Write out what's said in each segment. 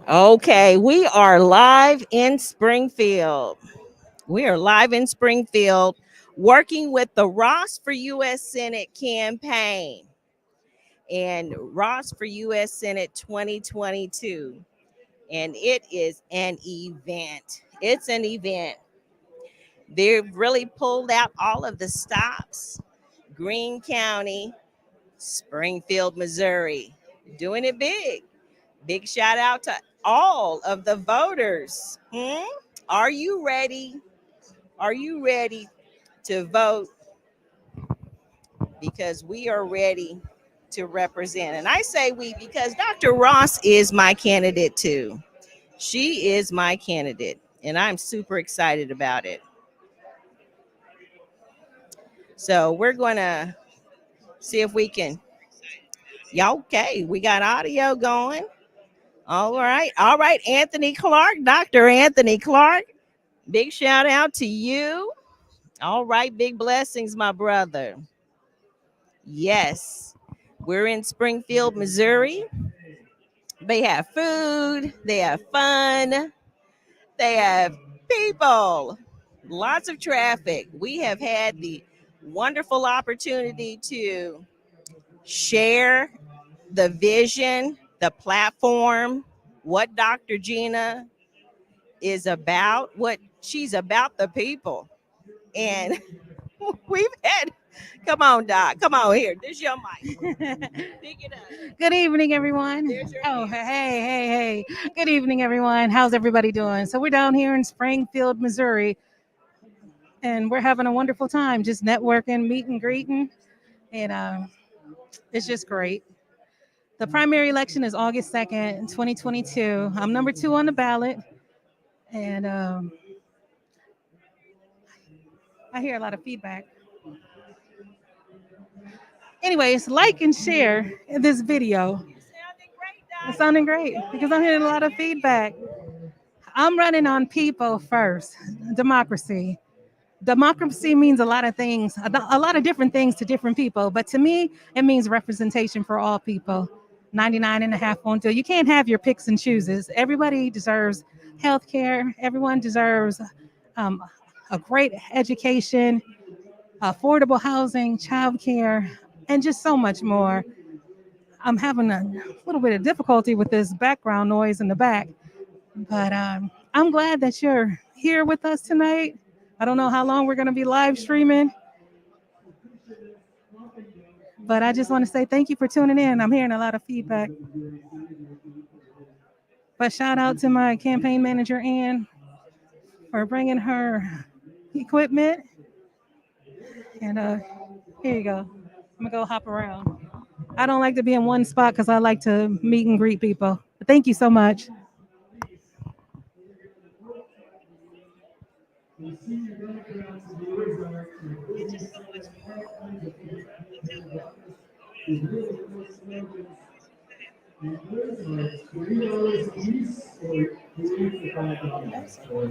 Okay, we are live in Springfield. We are live in Springfield working with the Ross for U.S. Senate campaign and Ross for U.S. Senate 2022. And it is an event. It's an event. They've really pulled out all of the stops. Greene County, Springfield, Missouri, doing it big. Big shout out to all of the voters. Are you ready? Are you ready to vote? Because we are ready to represent. And I say we because Dr. Ross is my candidate too. She is my candidate, and I'm super excited about it. So we're going to see if we can. Yeah, okay. We got audio going. All right. All right. Anthony Clark, Dr. Anthony Clark. Big shout out to you. All right, big blessings, my brother. Yes, we're in Springfield, Missouri. They have food, they have fun, they have people, lots of traffic. We have had the wonderful opportunity to share the vision, the platform, what Dr. Gina is about, what she's about the people. And we've had, come on, Doc. Come on here. This your mic. Pick it up. Good evening, everyone. Oh, hey. Good evening, everyone. How's everybody doing? So we're down here in Springfield, Missouri, and we're having a wonderful time, just networking, meet and greeting, and it's just great. The primary election is August 2nd, 2022. I'm number 2 on the ballot, and I hear a lot of feedback. Anyways, like and share this video. It's sounding great because I'm hearing a lot of feedback. I'm running on people first, democracy. Democracy means a lot of things, a lot of different things to different people. But to me, it means representation for all people. 99 and a half won't do. You can't have your picks and chooses. Everybody deserves health care. Everyone deserves um, a great education, affordable housing, childcare, and just so much more. I'm having a little bit of difficulty with this background noise in the back, but I'm glad that you're here with us tonight. I don't know how long we're going to be live streaming, but I just want to say thank you for tuning in. I'm hearing a lot of feedback. But shout out to my campaign manager, Ann, for bringing her equipment. And here you go. I'm going to go hop around. I don't like to be in one spot because I like to meet and greet people. But thank you so much.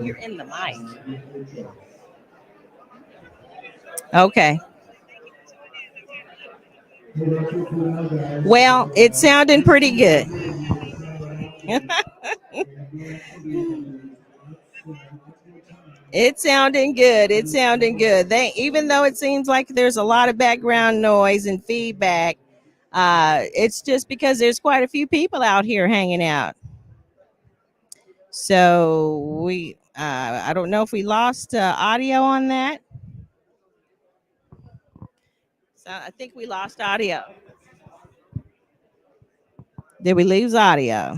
You're in the mic. Okay. Well, it's sounding pretty good. It's sounding good. It's sounding good. They, even though it seems like there's a lot of background noise and feedback, it's just because there's quite a few people out here hanging out. So I don't know if we lost audio on that. So I think we lost audio. Did we lose audio?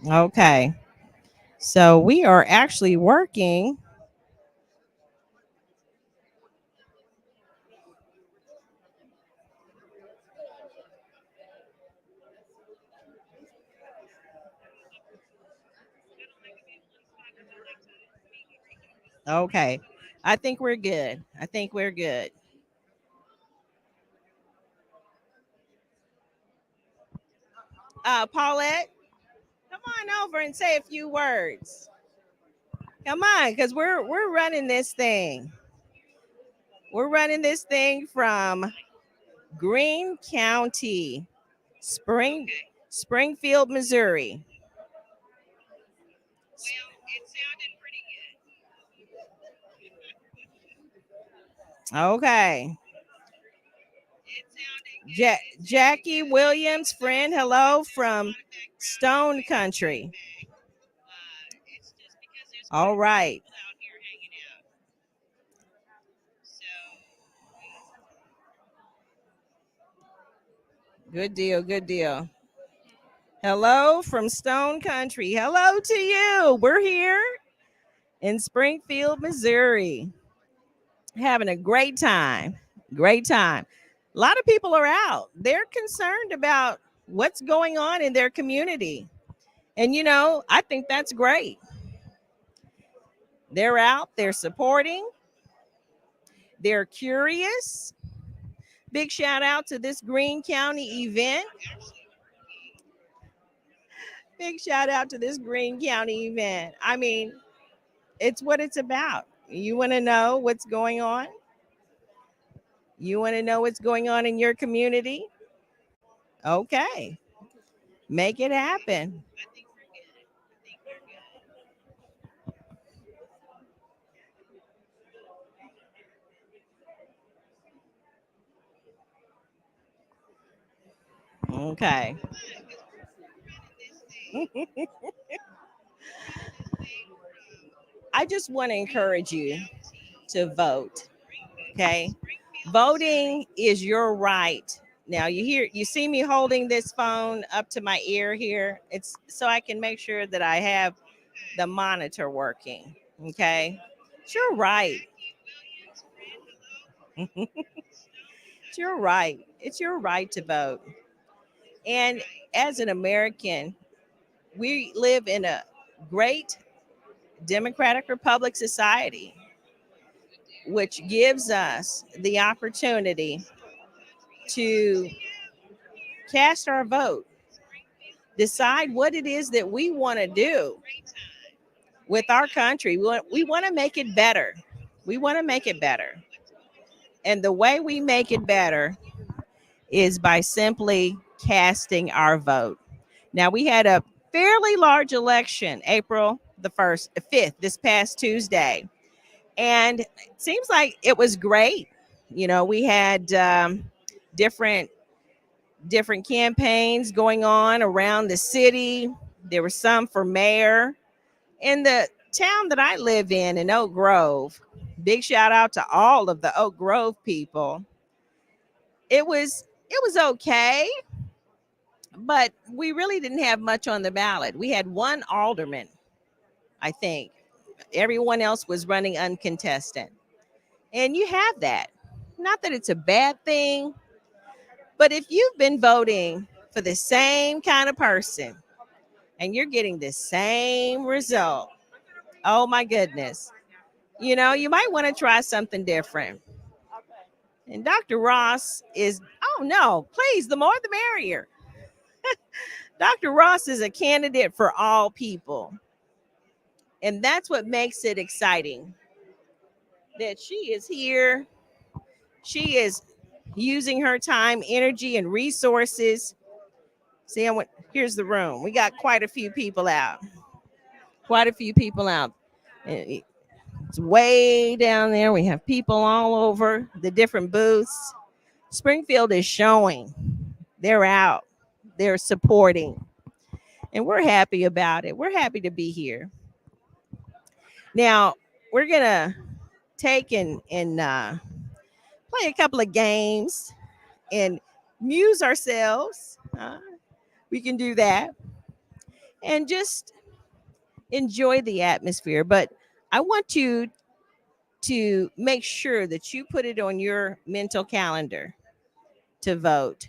Okay. So we are actually working. Okay. I think we're good. I think we're good. Paulette, come on over and say a few words. Come on, because we're running this thing. We're running this thing from Greene County, Springfield, Missouri. Okay. Jackie Williams, friend, hello from Stone Country. All right. Good deal. Good deal. Hello from Stone Country. Hello to you. We're here in Springfield, Missouri, having a great time. Great time. A lot of people are out. They're concerned about what's going on in their community. And, I think that's great. They're out, they're supporting, they're curious. Big shout out to this Greene County event. Big shout out to this Greene County event. I mean, it's what it's about. You want to know what's going on? You want to know what's going on in your community? Okay, make it happen. Okay. I just want to encourage you to vote. Okay. Voting is your right. Now you see me holding this phone up to my ear here. It's so I can make sure that I have the monitor working. Okay. It's your right. It's your right. It's your right to vote. And as an American, we live in a great democratic republic society, which gives us the opportunity to cast our vote, decide what it is that we want to do with our country. We want to make it better. We want to make it better. And the way we make it better is by simply casting our vote. Now, we had a fairly large election, April the 1st, 5th, this past Tuesday. And it seems like it was great. We had different campaigns going on around the city. There were some for mayor in the town that I live in Oak Grove. Big shout out to all of the Oak Grove people. It was okay, but we really didn't have much on the ballot. We had one alderman, I think. Everyone else was running uncontested. And you have that. Not that it's a bad thing, but if you've been voting for the same kind of person and you're getting the same result, oh my goodness, you might want to try something different. And Dr. Ross is, oh no, please, the more the merrier. Dr. Ross is a candidate for all people. And that's what makes it exciting. That she is here. She is using her time, energy, and resources. See, here's the room. We got quite a few people out. Quite a few people out. It's way down there. We have people all over the different booths. Springfield is showing. They're out. They're supporting. And we're happy about it. We're happy to be here. Now, we're going to take and play a couple of games and muse ourselves. We can do that and just enjoy the atmosphere. But I want you to make sure that you put it on your mental calendar to vote.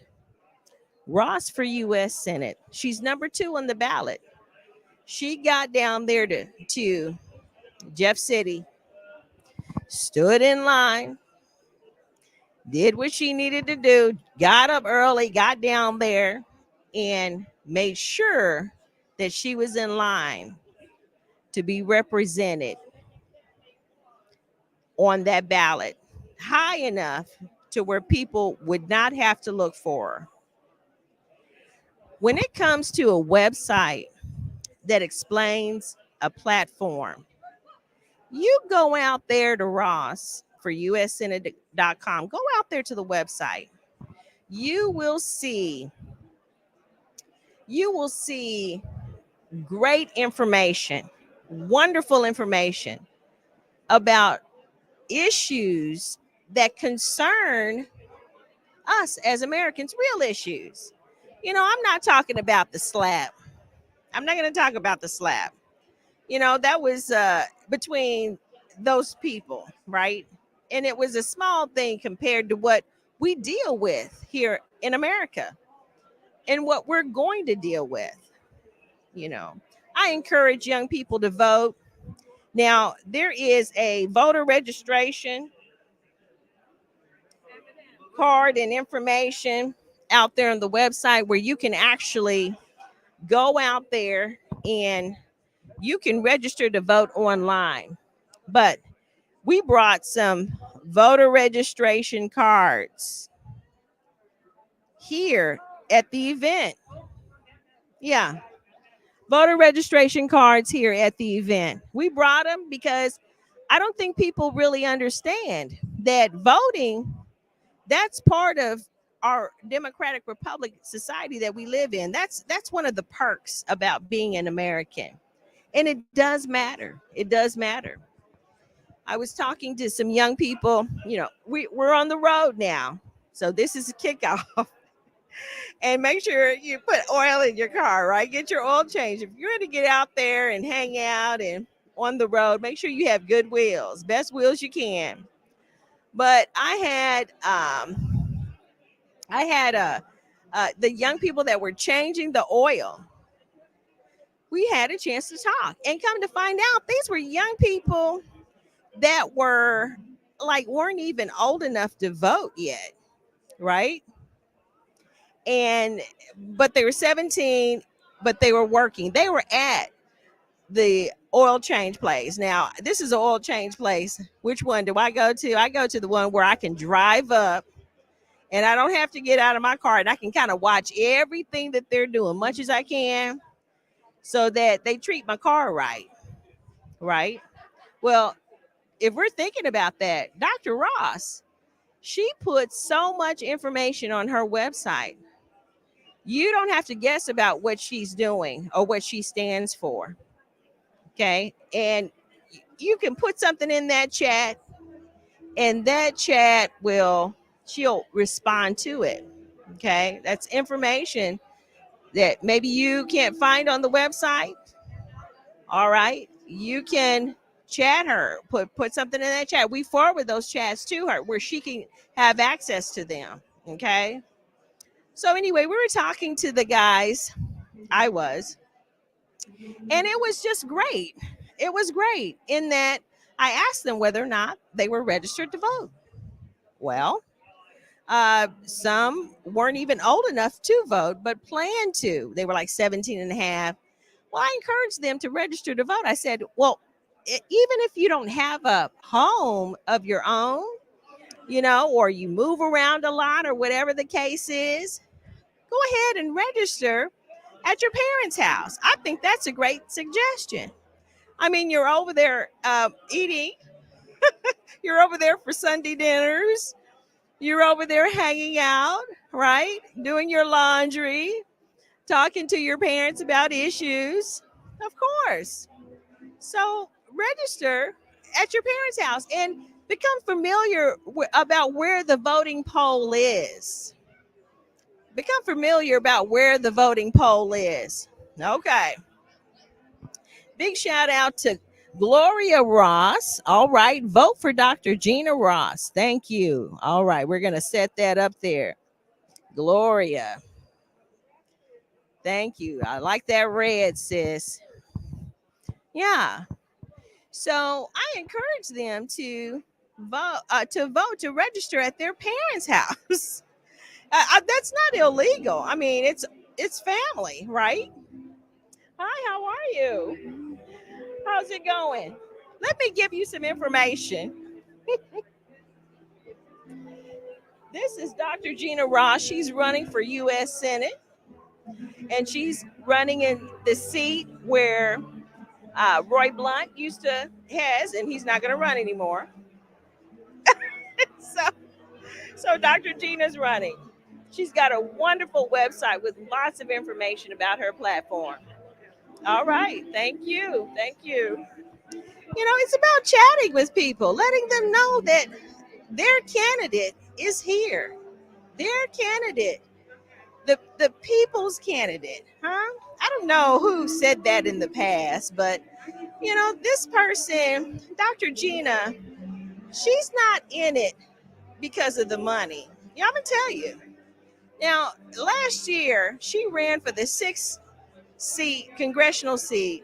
Ross for U.S. Senate. She's number 2 on the ballot. She got down there to Jeff City, stood in line, did what she needed to do, got up early, got down there, and made sure that she was in line to be represented on that ballot high enough to where people would not have to look for her. When it comes to a website that explains a platform, you go out there to Ross for USSenate.com, go out there to the website. You will see great information, wonderful information about issues that concern us as Americans, real issues. I'm not talking about the slap. I'm not going to talk about the slap. That was between those people, right? And it was a small thing compared to what we deal with here in America and what we're going to deal with. I encourage young people to vote. Now, there is a voter registration card and information out there on the website where you can actually go out there and you can register to vote online. But we brought some voter registration cards here at the event. Yeah, voter registration cards here at the event. We brought them because I don't think people really understand that voting, that's part of our democratic republic society that we live in. That's one of the perks about being an American. And it does matter. It does matter. I was talking to some young people. We're on the road now. So this is a kickoff. And make sure you put oil in your car, right? Get your oil changed. If you're going to get out there and hang out and on the road, make sure you have good wheels, best wheels you can. But I had the young people that were changing the oil. We had a chance to talk and come to find out these were young people that weren't even old enough to vote yet, right? But they were 17, but they were working. They were at the oil change place. Now, this is an oil change place. Which one do I go to? I go to the one where I can drive up and I don't have to get out of my car and I can kind of watch everything that they're doing, much as I can, so that they treat my car right. Right? Well, if we're thinking about that, Dr. Ross, she puts so much information on her website. You don't have to guess about what she's doing or what she stands for. Okay. And you can put something in that chat and that chat she'll respond to it. Okay. That's information that maybe you can't find on the website. All right. You can chat her, put something in that chat. We forward those chats to her where she can have access to them. Okay. So anyway, we were talking to the guys. I was. And it was just great. It was great in that I asked them whether or not they were registered to vote. Well, some weren't even old enough to vote, but planned to. They were like 17 and a half. Well, I encouraged them to register to vote. I said, well, even if you don't have a home of your own, or you move around a lot or whatever the case is, go ahead and register at your parents' house. I think that's a great suggestion. I mean, you're over there eating. You're over there for Sunday dinners. You're over there hanging out, right? Doing your laundry, talking to your parents about issues. Of course. So register at your parents' house and become familiar about where the voting poll is. Become familiar about where the voting poll is. Okay. Big shout out to Gloria Ross. All right. Vote for Dr. Gina Ross. Thank you. All right. We're going to set that up there. Gloria. Thank you. I like that red, sis. Yeah. So I encourage them to vote, to register at their parents' house. That's not illegal. I mean, it's it's family, right? Hi, how are you? How's it going? Let me give you some information. This is Dr. Gina Ross. She's running for U.S. Senate, and she's running in the seat where Roy Blunt used to has, and he's not going to run anymore. So, so Dr. Gina's running. She's got a wonderful website with lots of information about her platform. All right, thank you, thank you. It's about chatting with people, letting them know that their candidate is here. Their candidate, the people's candidate, huh? I don't know who said that in the past, but this person, Dr. Gina, she's not in it because of the money. Yeah, I'm gonna tell you. Now, last year she ran for the sixth seat, congressional seat,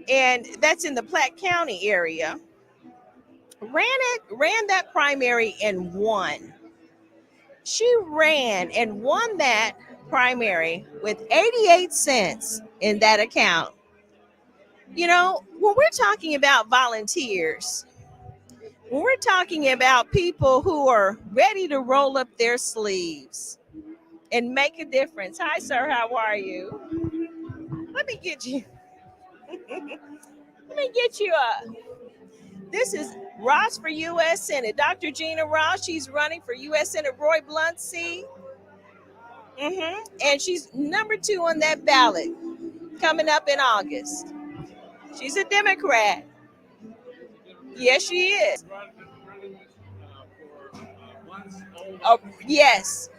and that's in the Platte County area. Ran that primary and won. She ran and won that primary with 88 cents in that account. When we're talking about volunteers, when we're talking about people who are ready to roll up their sleeves and make a difference. Hi, sir. How are you? Let me get you. Let me get you a. This is Ross for U.S. Senate. Dr. Gina Ross. She's running for U.S. Senate Roy Blunt seat. And she's number 2 on that ballot coming up in August. She's a Democrat. Yes, she is. Oh, yes.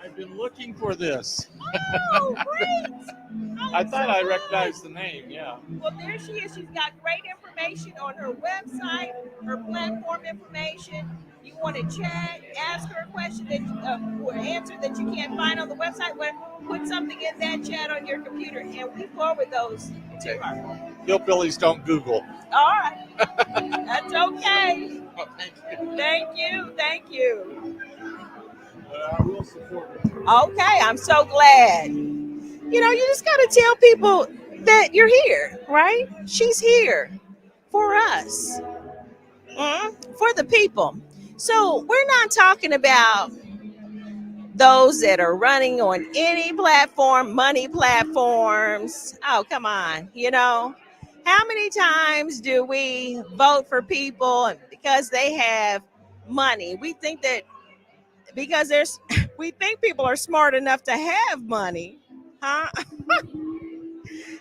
I've been looking for this. Oh, great. I thought I recognized the name, yeah. Well, there she is. She's got great information on her website, her platform information. You want to chat, ask her a question or answer that you can't find on the website, put something in that chat on your computer, and we forward those to her. Hillbillies don't Google. All right. That's okay. Oh, thank you. Thank you. Thank you. I will support it. Okay, I'm so glad. You just got to tell people that you're here, right? She's here for us, for the people. So we're not talking about those that are running on any platform, money platforms. Oh, come on. How many times do we vote for people because they have money? We think that because we think people are smart enough to have money, huh?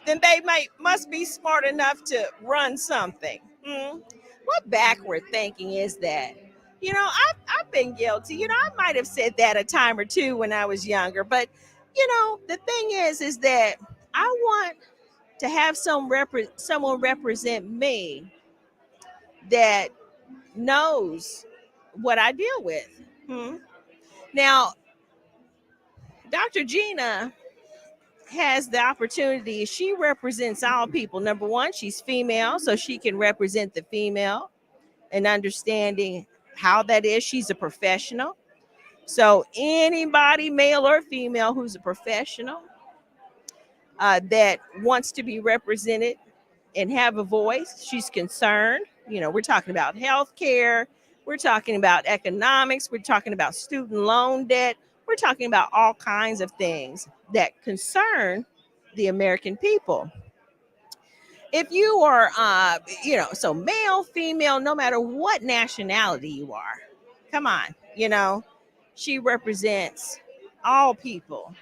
Then they must be smart enough to run something. What backward thinking is that? I've been guilty. I might have said that a time or two when I was younger, but the thing is that I want to have someone represent me that knows what I deal with. Now, Dr. Gina has the opportunity. She represents all people. Number one, she's female, so she can represent the female and understanding how that is. She's a professional. So anybody, male or female, who's a professional that wants to be represented and have a voice, she's concerned. We're talking about healthcare. We're talking about economics. We're talking about student loan debt. We're talking about all kinds of things that concern the American people. If you are, so male, female, no matter what nationality you are, come on, she represents all people.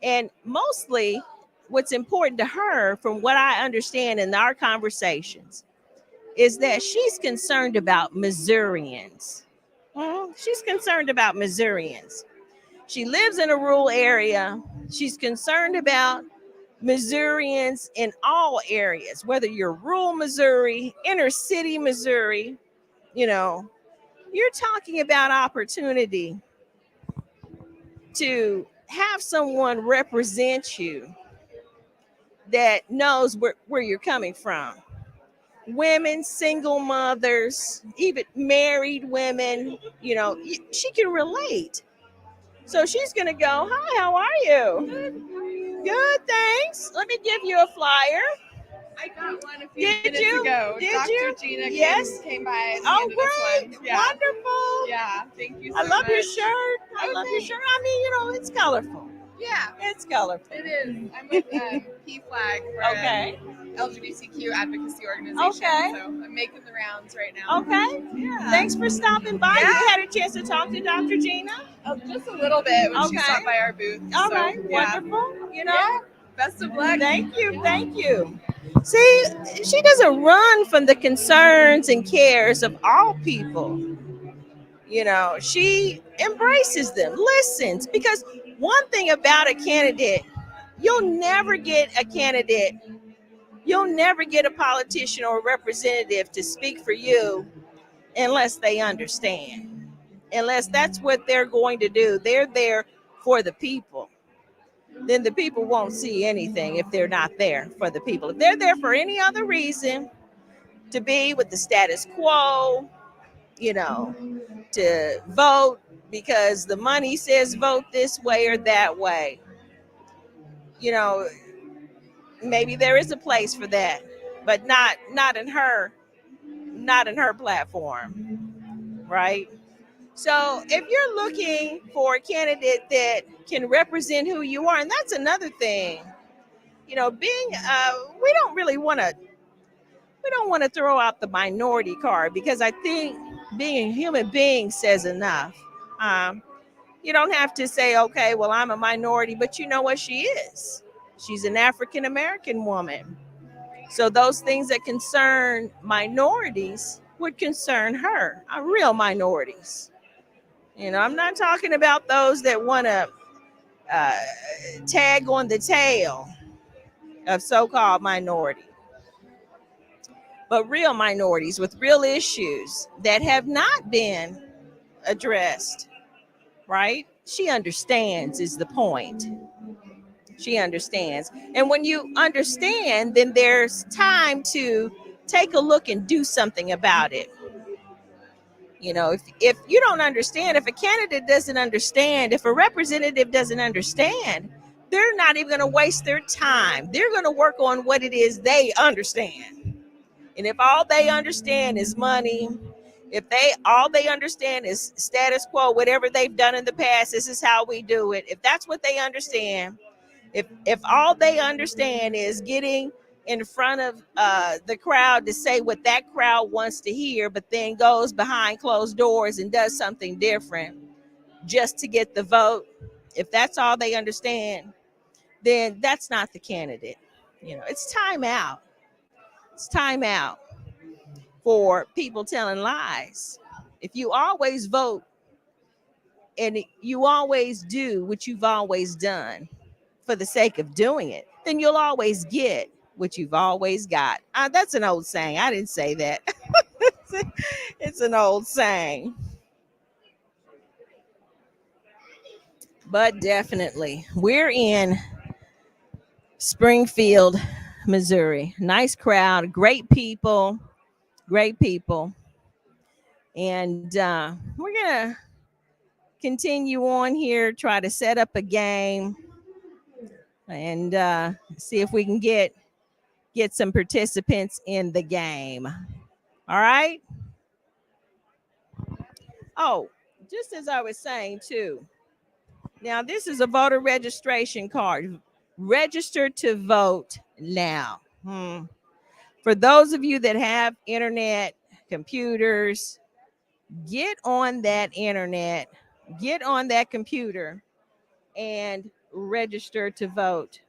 And mostly what's important to her, from what I understand in our conversations, is that she's concerned about Missourians. She's concerned about Missourians. She lives in a rural area. She's concerned about Missourians in all areas, whether you're rural Missouri, inner city Missouri, you're talking about opportunity to have someone represent you that knows where you're coming from. Women, single mothers, even married women, she can relate. So she's going to go. Hi, how are you? Good, thanks. Let me give you a flyer. I got one a few Did minutes you? ago. Did Dr. you? Gina Yes. came by and Oh, handed us great. one. Yeah. Wonderful. Yeah. Thank you so I love much. your shirt. I Oh, love your thanks. shirt. I mean, it's colorful. Yeah, It's colorful. it is. I'm with P-Flag. We're Okay. an LGBTQ advocacy organization. Okay. So I'm making the rounds right now. Okay. Yeah. Thanks for stopping by. Yeah. You had a chance to talk to Dr. Gina? Just a little bit when she Okay. stopped by our booth. All so, right. Yeah. Wonderful. Yeah. Best of luck. Thank you. Thank you. See, she doesn't run from the concerns and cares of all people. She embraces them, listens, because one thing about a candidate, you'll never get a politician or a representative to speak for you unless they understand, unless that's what they're going to do. They're there for the people. Then the people won't see anything if they're not there for the people. If they're there for any other reason, to be with the status quo, to vote because the money says vote this way or that way, you know, maybe there is a place for that, but not in her platform, right? So if you're looking for a candidate that can represent who you are, and that's another thing, being we don't want to throw out the minority card, because I think being a human being says enough. Um, you don't have to say, okay, well, I'm a minority, but you know what she is. She's an African American woman. So those things that concern minorities would concern her, real minorities. I'm not talking about those that want to uh, tag on the tail of so-called minority, but real minorities with real issues that have not been addressed, right? She understands, is the point. She understands. And when you understand, then there's time to take a look and do something about it. If you don't understand, if a candidate doesn't understand, if a representative doesn't understand, they're not even going to waste their time. They're going to work on what it is they understand. And if all they understand is money, if all they understand is status quo, whatever they've done in the past, this is how we do it. If that's what they understand, if all they understand is getting in front of the crowd to say what that crowd wants to hear, but then goes behind closed doors and does something different just to get the vote, if that's all they understand, then that's not the candidate. It's time out. It's time out for people telling lies. If you always vote and you always do what you've always done for the sake of doing it, then you'll always get what you've always got. That's an old saying. I didn't say that. It's an old saying. But definitely, we're in Springfield, Missouri. Nice crowd, great people, great people. And we're going to continue on here, try to set up a game and see if we can get some participants in the game. All right. Oh, just as I was saying too, now this is a voter registration card. Register to vote now. For those of you that have internet, computers, get on that internet, get on that computer and register to vote.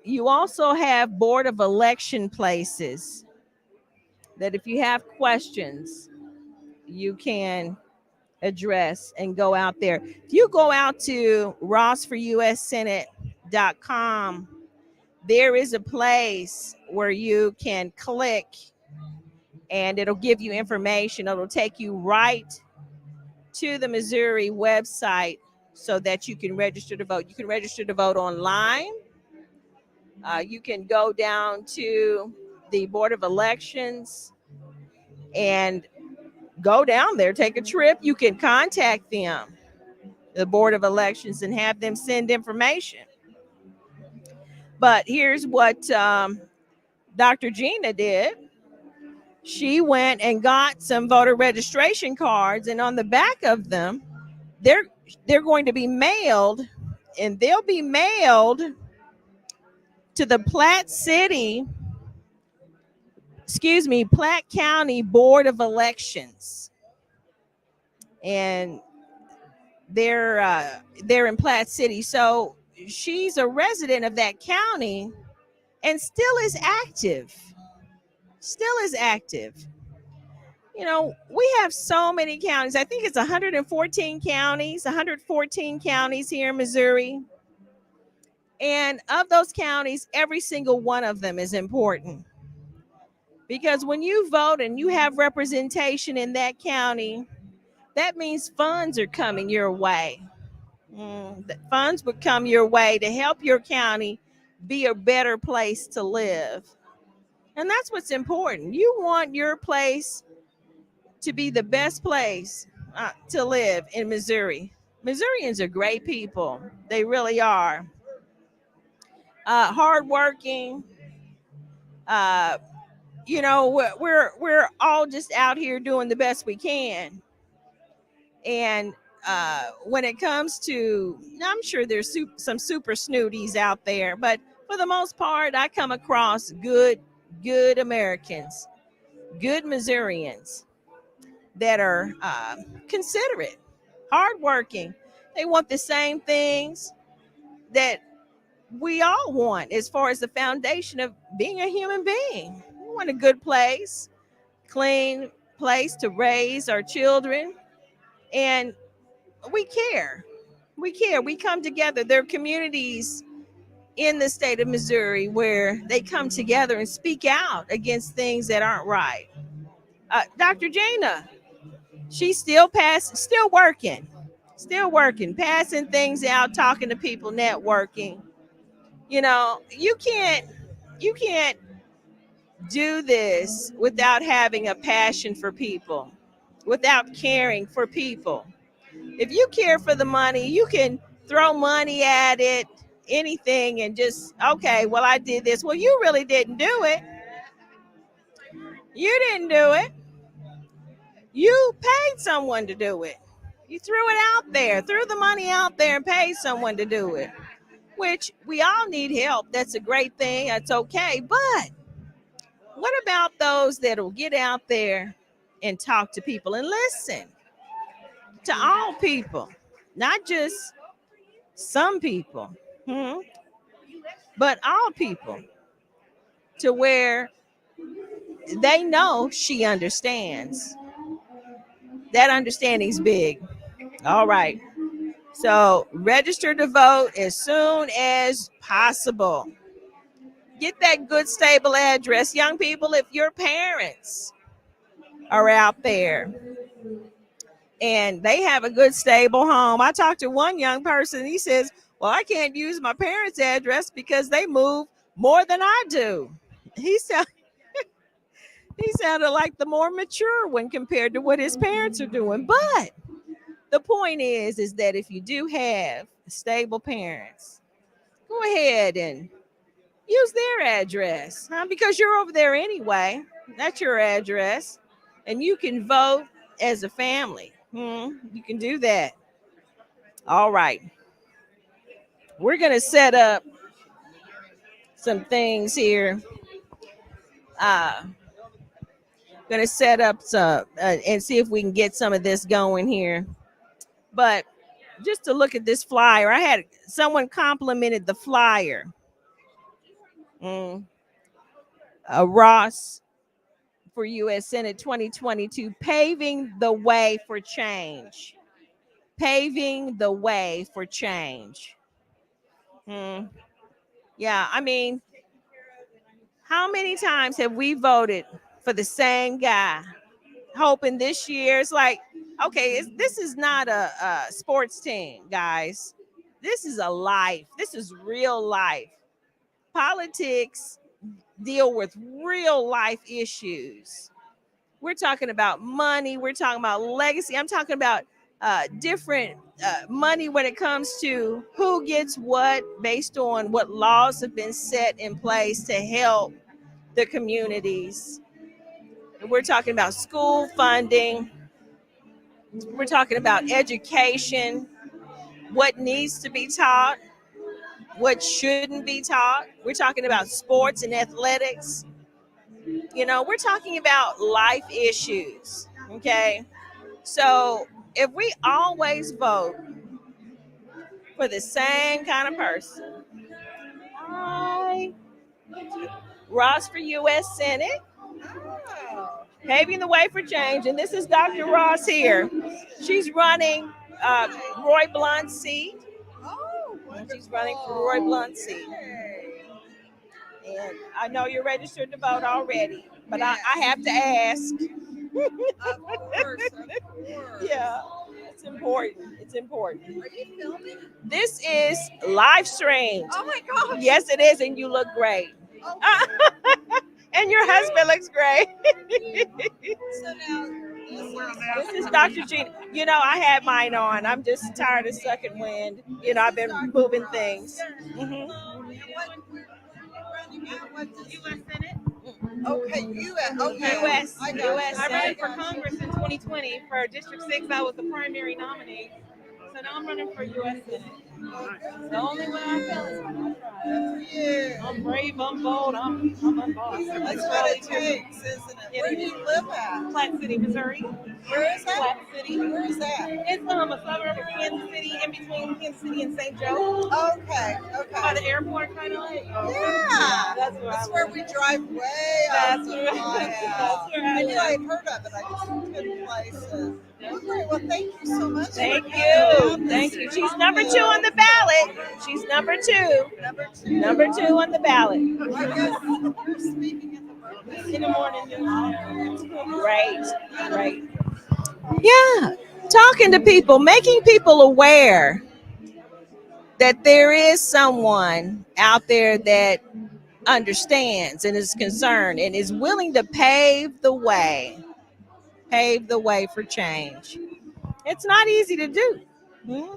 You also have Board of Election places that if you have questions, you can address and go out there. If you go out to rossforusenate.com, there is a place where you can click and it'll give you information. It'll take you right to the Missouri website so that you can register to vote. You can register to vote online. You can go down to the Board of Elections and go down there, take a trip. You can contact them, the Board of Elections, and have them send information. But here's what Dr. Gina did. She went and got some voter registration cards, and on the back of them, they're going to be mailed, and they'll be mailed to the Platte County Board of Elections. And they're in Platte City. So she's a resident of that county and still is active. You know, we have so many counties. I think it's 114 counties here in Missouri. And of those counties, every single one of them is important. Because when you vote and you have representation in that county, that means funds are coming your way. The funds would come your way to help your county be a better place to live. And that's what's important. You want your place to be the best place to live in Missouri. Missourians are great people. They really are. Hardworking. You know, we're all just out here doing the best we can. And when it comes to, I'm sure there's some super snooties out there, but for the most part, I come across good Americans, good Missourians that are considerate, hardworking. They want the same things that we all want as far as the foundation of being a human being. We want a good place, clean place to raise our children, and we care. We come together. There are communities in the state of Missouri where they come together and speak out against things that aren't right. Dr. Jana, she's still working, passing things out, talking to people, networking. You know, you can't do this without having a passion for people, without caring for people. If you care for the money, you can throw money at it, anything, and just, okay, well, I did this. Well, you really didn't do it. You didn't do it. You paid someone to do it. You threw it out there, threw the money out there and paid someone to do it, which we all need help. That's a great thing. That's okay. But what about those that will get out there and talk to people and listen to all people, not just some people, but all people, to where they know she understands. That understanding's big. All right. So register to vote as soon as possible. Get that good, stable address. Young people, if your parents are out there and they have a good, stable home. I talked to one young person. He says, well, I can't use my parents' address because they move more than I do. He sounded like the more mature one compared to what his parents are doing. But the point is that if you do have stable parents, go ahead and use their address, because you're over there anyway. That's your address. And you can vote as a family. You can do that. All right. We're going to set up some things here. Going to set up some and see if we can get some of this going here. But just to look at this flyer, I had someone complimented the flyer. Ross for U.S. Senate 2022, paving the way for change. Paving the way for change. Yeah, I mean, how many times have we voted for the same guy, hoping this year it's like, okay, this is not a sports team, guys. This is a life. This is real life. Politics deal with real life issues. We're talking about money. We're talking about legacy. I'm talking about different money when it comes to who gets what based on what laws have been set in place to help the communities. And we're talking about school funding. We're talking about education, what needs to be taught, what shouldn't be taught. We're talking about sports and athletics. We're talking about life issues. Okay. So if we always vote for the same kind of person, hi, Ross for U.S. Senate, paving the way for change. And this is Dr. Ross here. She's running Roy Blunt's seat. She's running for Roy Blunt's seat. And I know you're registered to vote already, but I have to ask. Of course. Yeah, it's important. It's important. Are you filming? This is live streamed. Oh my gosh. Yes, it is, and you look great. Oh, And your husband looks great. so now This is Dr. Jean. I had mine on. I'm just tired of sucking wind. I've been moving things. Mhm. U.S. Senate. Okay, U.S. Okay. U.S. I got U.S. it. I ran Senate. for Congress in 2020 for District 6. I was the primary nominee. So now I'm running for U.S. Senate. The only way I feel is when I try. Yeah. I'm brave, I'm bold, I'm unbossed. That's what it takes, isn't it? Where do you live at? Platte City, Missouri. Where is that? Platte City. Where is that? It's a suburb of Kansas City, in between Kansas City and St. Joe. Okay, By okay. the airport, kind of like. Yeah. That's where That's I where live. we drive way out That's to where, fly that's out. where I I knew live. I'd heard of it. I just couldn't place it. Well, great. Well, thank you so much. Thank for you. coming out. Thank This you. is She's number 2 on the ballot. She's number 2. number 2. Number 2 on the ballot. I guess you're speaking at the birthday. In the morning. Great. Yeah. Talking to people, making people aware that there is someone out there that understands and is concerned and is willing to pave the way for change. It's not easy to do. Hmm?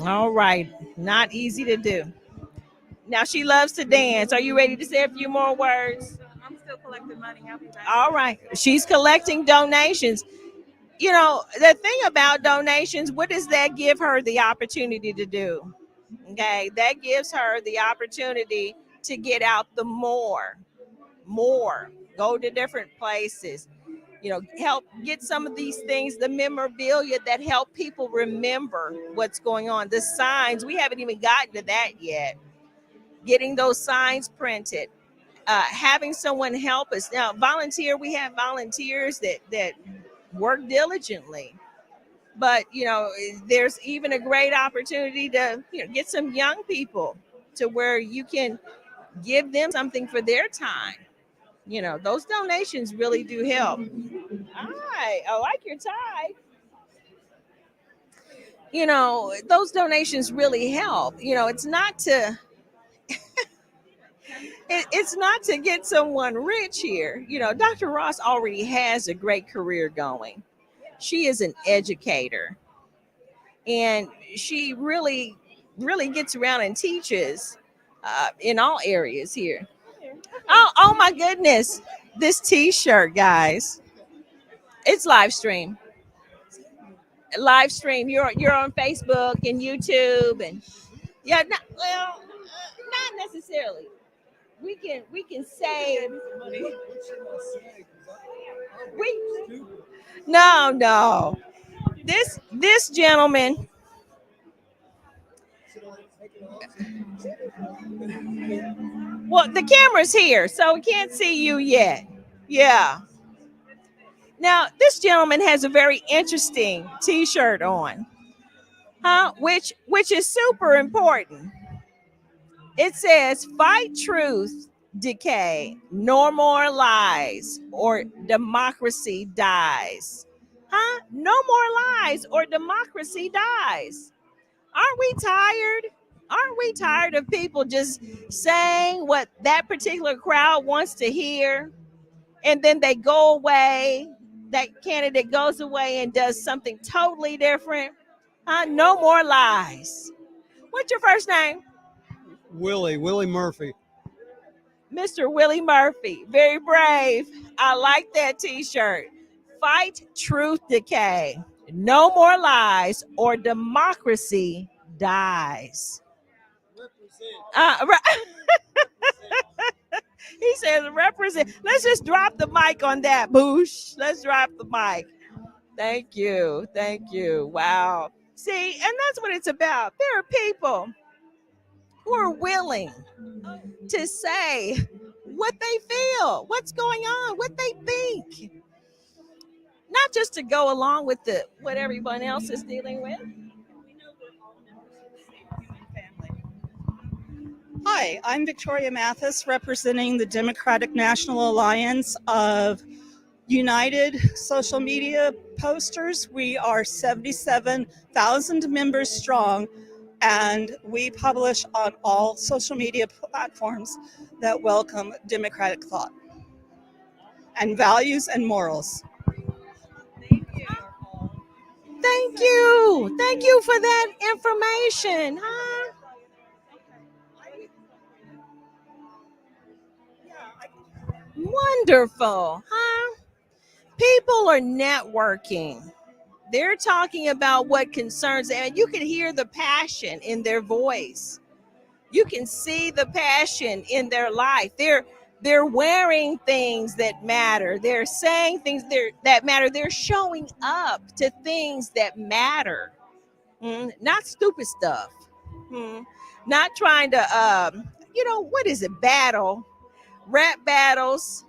All right. Not easy to do. Now she loves to dance. Are you ready to say a few more words? I'm still collecting money. I'll be back. All right. She's collecting donations. The thing about donations, what does that give her the opportunity to do? Okay. That gives her the opportunity to get out the more, go to different places, help get some of these things, the memorabilia that help people remember what's going on. The signs, we haven't even gotten to that yet. Getting those signs printed, having someone help us. Now, we have volunteers that work diligently. But, there's even a great opportunity to, get some young people to where you can give them something for their time. Those donations really do help. Hi, I like your tie. Those donations really help. It's not to get someone rich here. Dr. Ross already has a great career going. She is an educator, and she really gets around and teaches in all areas here. Oh my goodness. This t-shirt, guys. It's live stream. You're on Facebook and YouTube, and not necessarily. We can say we no. This gentleman, well, the camera's here, so we can't see you yet. Yeah. Now, this gentleman has a very interesting t-shirt on. Which is super important. It says, "Fight truth, decay, no more lies, or democracy dies." No more lies or democracy dies. Aren't we tired? Aren't we tired of people just saying what that particular crowd wants to hear and then they go away. That candidate goes away and does something totally different. No more lies. What's your first name? Willie Murphy. Mr. Willie Murphy. Very brave. I like that t-shirt. Fight truth decay. No more lies or democracy dies. Right. He says represent. Let's just drop the mic on that, Boosh. Let's drop the mic. Thank you. Thank you. Wow. See, and that's what it's about. There are people who are willing to say what they feel, what's going on, what they think. Not just to go along with what everyone else is dealing with. Hi, I'm Victoria Mathis, representing the Democratic National Alliance of United Social Media Posters. We are 77,000 members strong, and we publish on all social media platforms that welcome democratic thought and values and morals. Thank you. Thank you for that information, huh? Wonderful, huh? People are networking. They're talking about what concerns them, and you can hear the passion in their voice. You can see the passion in their life. They're wearing things that matter. They're saying things that matter. They're showing up to things that matter. Not stupid stuff. Not trying to what is it? Battle. Rap battles.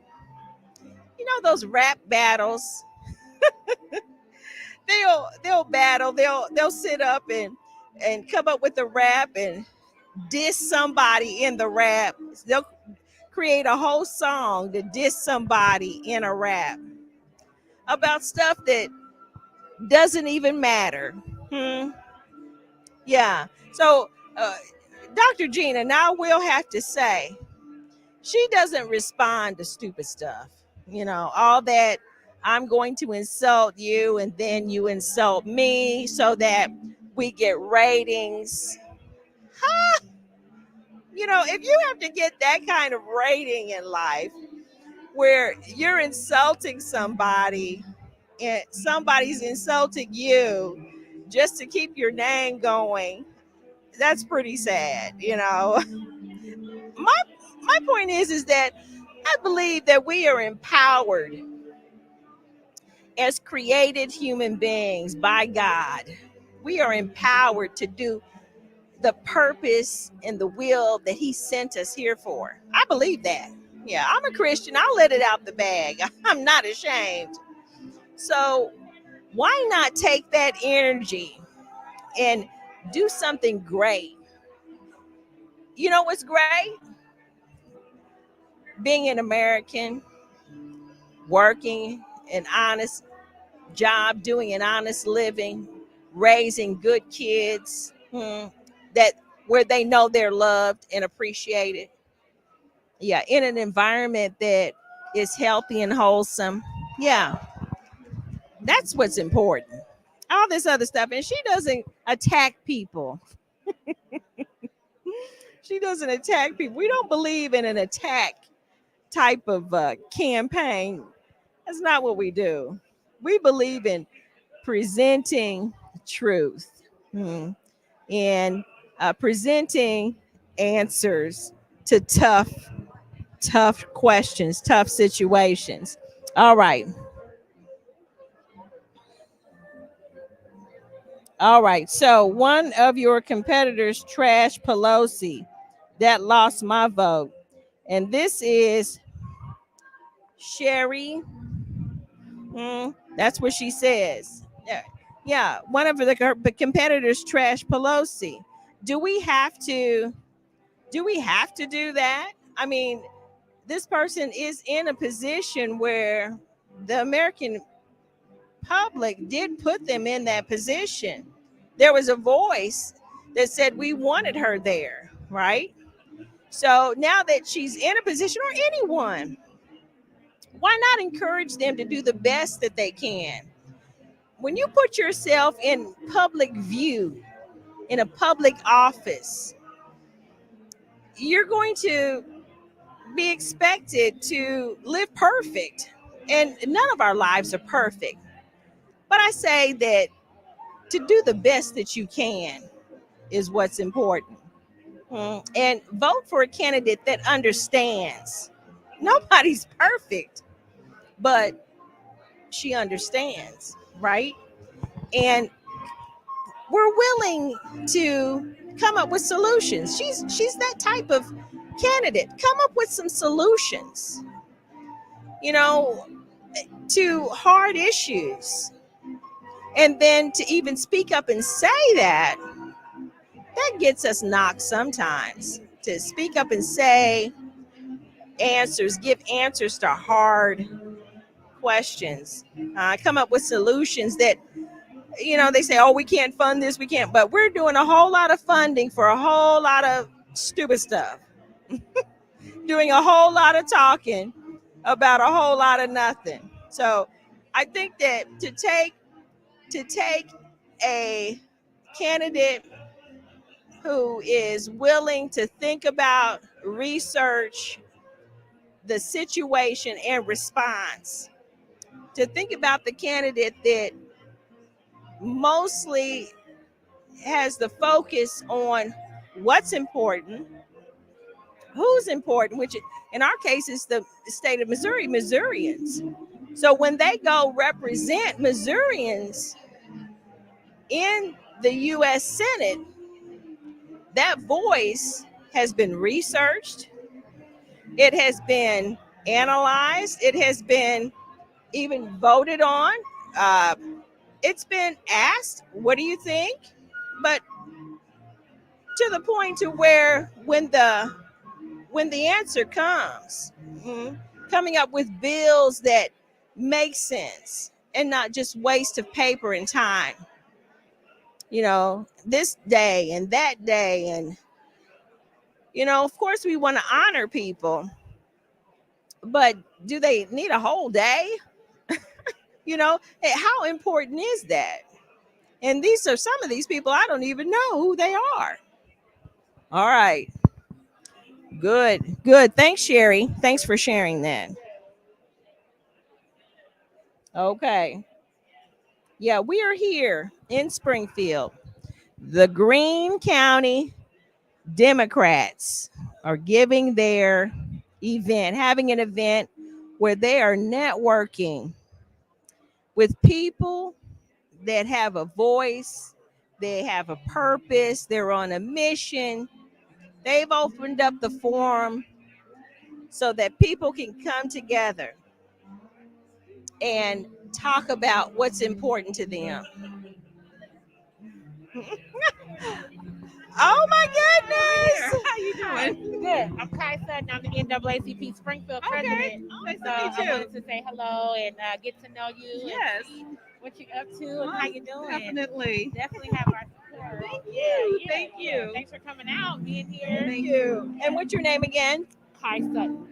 You know those rap battles. They'll battle. They'll sit up and come up with a rap and diss somebody in the rap. They'll create a whole song to diss somebody in a rap about stuff that doesn't even matter. Yeah. So, Dr. Gina, now we'll have to say, she doesn't respond to stupid stuff. All that I'm going to insult you and then you insult me so that we get ratings. If you have to get that kind of rating in life where you're insulting somebody and somebody's insulting you just to keep your name going, that's pretty sad. My point is that I believe that we are empowered as created human beings by God. We are empowered to do the purpose and the will that he sent us here for. I believe that. Yeah, I'm a Christian. I'll let it out the bag. I'm not ashamed. So why not take that energy and do something great? You know what's great? Being an American, working an honest job, doing an honest living, raising good kids that where they know they're loved and appreciated. Yeah, in an environment that is healthy and wholesome. Yeah, that's what's important. All this other stuff. And she doesn't attack people. She doesn't attack people. We don't believe in an attack type of campaign. That's not what we do. We believe in presenting truth and presenting answers to tough questions, tough situations. All right. All right. So one of your competitors trashed Pelosi. That lost my vote. And this is Sherry. That's what she says. Yeah. One of the competitors trashed Pelosi. Do we have to do that? I mean, this person is in a position where the American public did put them in that position. There was a voice that said we wanted her there, right? So now that she's in a position, or anyone, why not encourage them to do the best that they can? When you put yourself in public view, in a public office, you're going to be expected to live perfect. And none of our lives are perfect. But I say that to do the best that you can is what's important. And vote for a candidate that understands. Nobody's perfect, but she understands, right? And we're willing to come up with solutions. She's that type of candidate. Come up with some solutions, you know, to hard issues. And then to even speak up and say that gets us knocked sometimes. To speak up and say answers, give answers to hard questions, come up with solutions that, they say, oh, we can't fund this, we can't, but we're doing a whole lot of funding for a whole lot of stupid stuff, doing a whole lot of talking about a whole lot of nothing. So I think that to take a candidate who is willing to think about, research the situation and response, to think about the candidate that mostly has the focus on what's important, who's important, which in our case is the state of Missouri, Missourians. So when they go represent Missourians in the U.S. Senate, that voice has been researched, it has been analyzed, it has been even voted on. It's been asked, what do you think? But to the point to where when the answer comes, coming up with bills that make sense and not just waste of paper and time. This day and that day, and of course we want to honor people, but do they need a whole day? Hey, how important is that? And these are some of these people, I don't even know who they are. All right. Good. Thanks, Sherry. Thanks for sharing that. Okay. Yeah, we are here in Springfield. The Greene County Democrats are giving their event, having an event where they are networking with people that have a voice, they have a purpose, they're on a mission. They've opened up the forum so that people can come together and talk about what's important to them. Oh my goodness! How you doing? Good. I'm Kai Sutton. I'm the NAACP Springfield president. Nice So to meet you. I wanted to say hello and get to know you. Yes. And see what you're up to and how you're doing. Definitely. Definitely have our support. Thank you. Thank Yeah. you. Thanks for coming out, being here. Thank you. And what's your name again? Kai Sutton.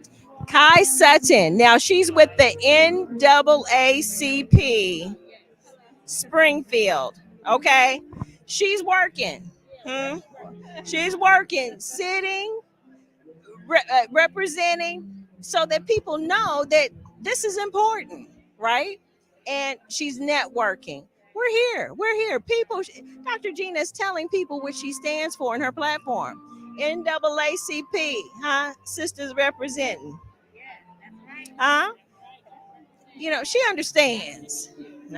Kai Sutton. Now she's with the NAACP Springfield. Okay, she's working. She's working, sitting, representing, so that people know that this is important, right? And she's networking. We're here. People, Dr. Gina is telling people what she stands for in her platform. NAACP, Sisters representing. She understands.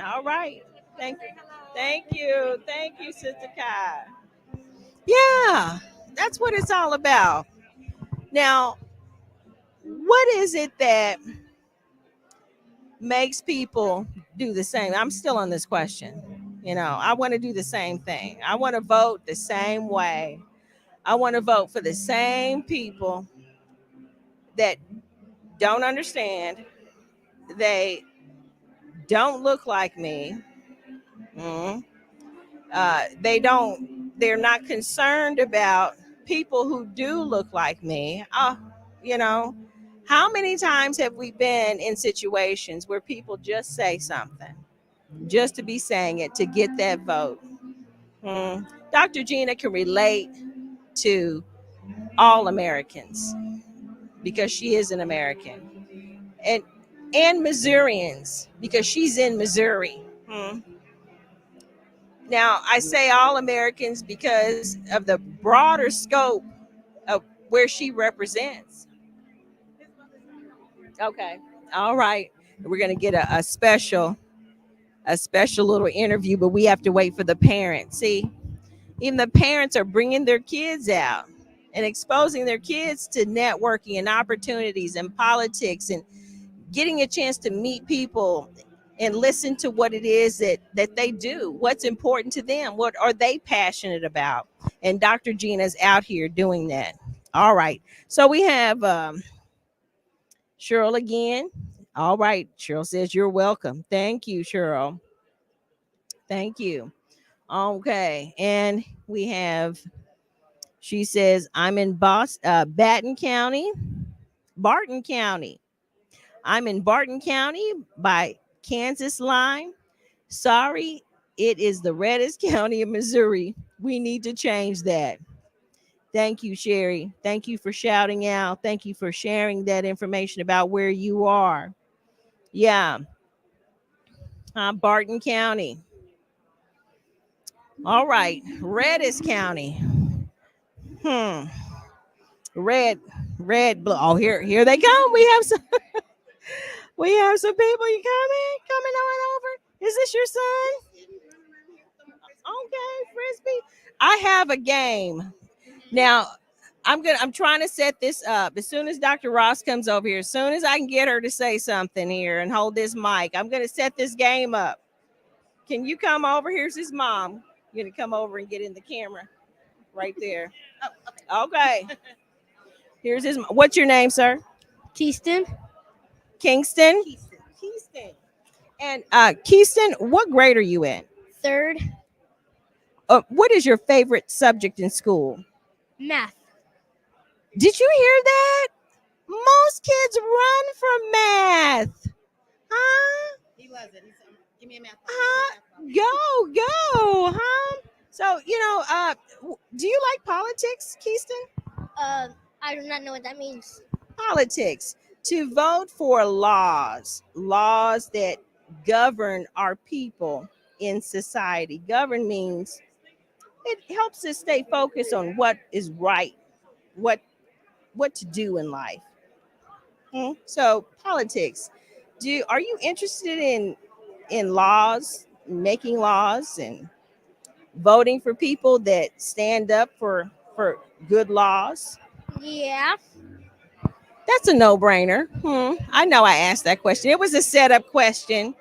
All right. Thank you, Sister Kai. Yeah, that's what it's all about. Now, what is it that makes people do the same? I'm still on this question. I want to do the same thing. I want to vote the same way. I want to vote for the same people that don't understand. They don't look like me. They're not concerned about people who do look like me. How many times have we been in situations where people just say something just to be saying it to get that vote? Dr. Gina can relate to all Americans because she is an American, and Missourians because she's in Missouri. Now, I say all Americans because of the broader scope of where she represents. Okay. All right. We're going to get a special little interview, but we have to wait for the parents. See, even the parents are bringing their kids out and exposing their kids to networking and opportunities and politics and getting a chance to meet people and listen to what it is that they do, what's important to them, what are they passionate about. And Dr. Gina's out here doing that. All right. So we have Cheryl again. All right. Cheryl says you're welcome. Thank you, Cheryl. Thank you. Okay. And we have, she says, I'm in Barton County. I'm in Barton County by Kansas line. Sorry, it is the reddest county of Missouri. We need to change that. Thank you, Sherry. Thank you for shouting out. Thank you for sharing that information about where you are. Yeah, Barton County. All right, reddest county. Hmm. Red, blue. Oh, here they come. We have some people. You coming on over? Is this your son? Okay, Frisbee. I have a game. Now, I'm trying to set this up. As soon as Dr. Ross comes over here, as soon as I can get her to say something here and hold this mic, I'm gonna set this game up. Can you come over? Here's his mom. You're gonna come over and get in the camera right there. Okay. Here's his. What's your name, sir? Keyston, Kingston. Keyston. And Keyston, what grade are you in? third, What is your favorite subject in school? math. Did you hear that? Most kids run from math. Huh? He loves it. Give me a math. Huh? Go. Huh? So, do you like politics, Keyston? I do not know what that means. Politics. To vote for laws that govern our people in society. Govern means it helps us stay focused on what is right, what to do in life. So politics. Are you interested in laws, making laws, and voting for people that stand up for good laws? Yeah. That's a no-brainer. I know I asked that question. It was a setup question.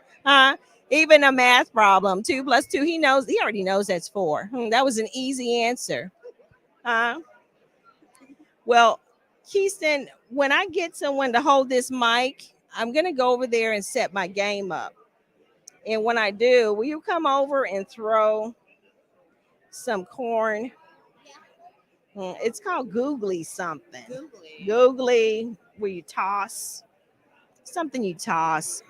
Even a math problem, 2 + 2. He already knows that's 4. That was an easy answer. Well, Keyston, when I get someone to hold this mic, I'm gonna go over there and set my game up. And when I do, will you come over and throw some corn? It's called googly something. Googly, where you toss something,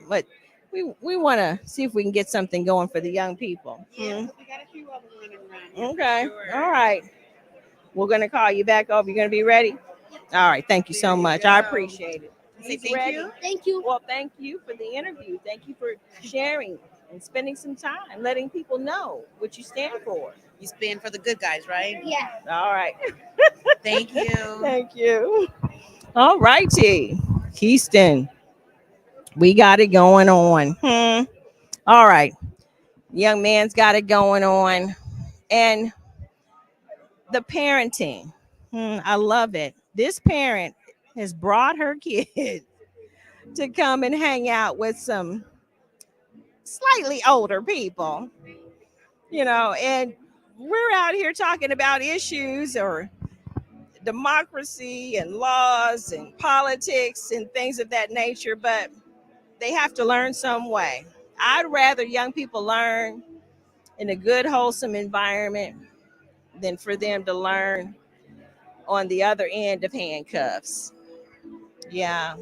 but we want to see if we can get something going for the young people. We got a few of them running around. Okay. Sure. All right. We're going to call you back over. You're going to be ready? All right. Thank you so much. I appreciate it. Say He's thank ready. you. Thank you. Well, thank you for the interview. Thank you for sharing and spending some time letting people know what you stand for. You stand for the good guys, right? Yeah. All right. Thank you. Thank you. All righty. Keyston, we got it going on. All right. Young man's got it going on. And the parenting. I love it. This parent has brought her kid to come and hang out with some slightly older people, and we're out here talking about issues or democracy and laws and politics and things of that nature, but they have to learn some way. I'd rather young people learn in a good, wholesome environment than for them to learn on the other end of handcuffs. Yeah.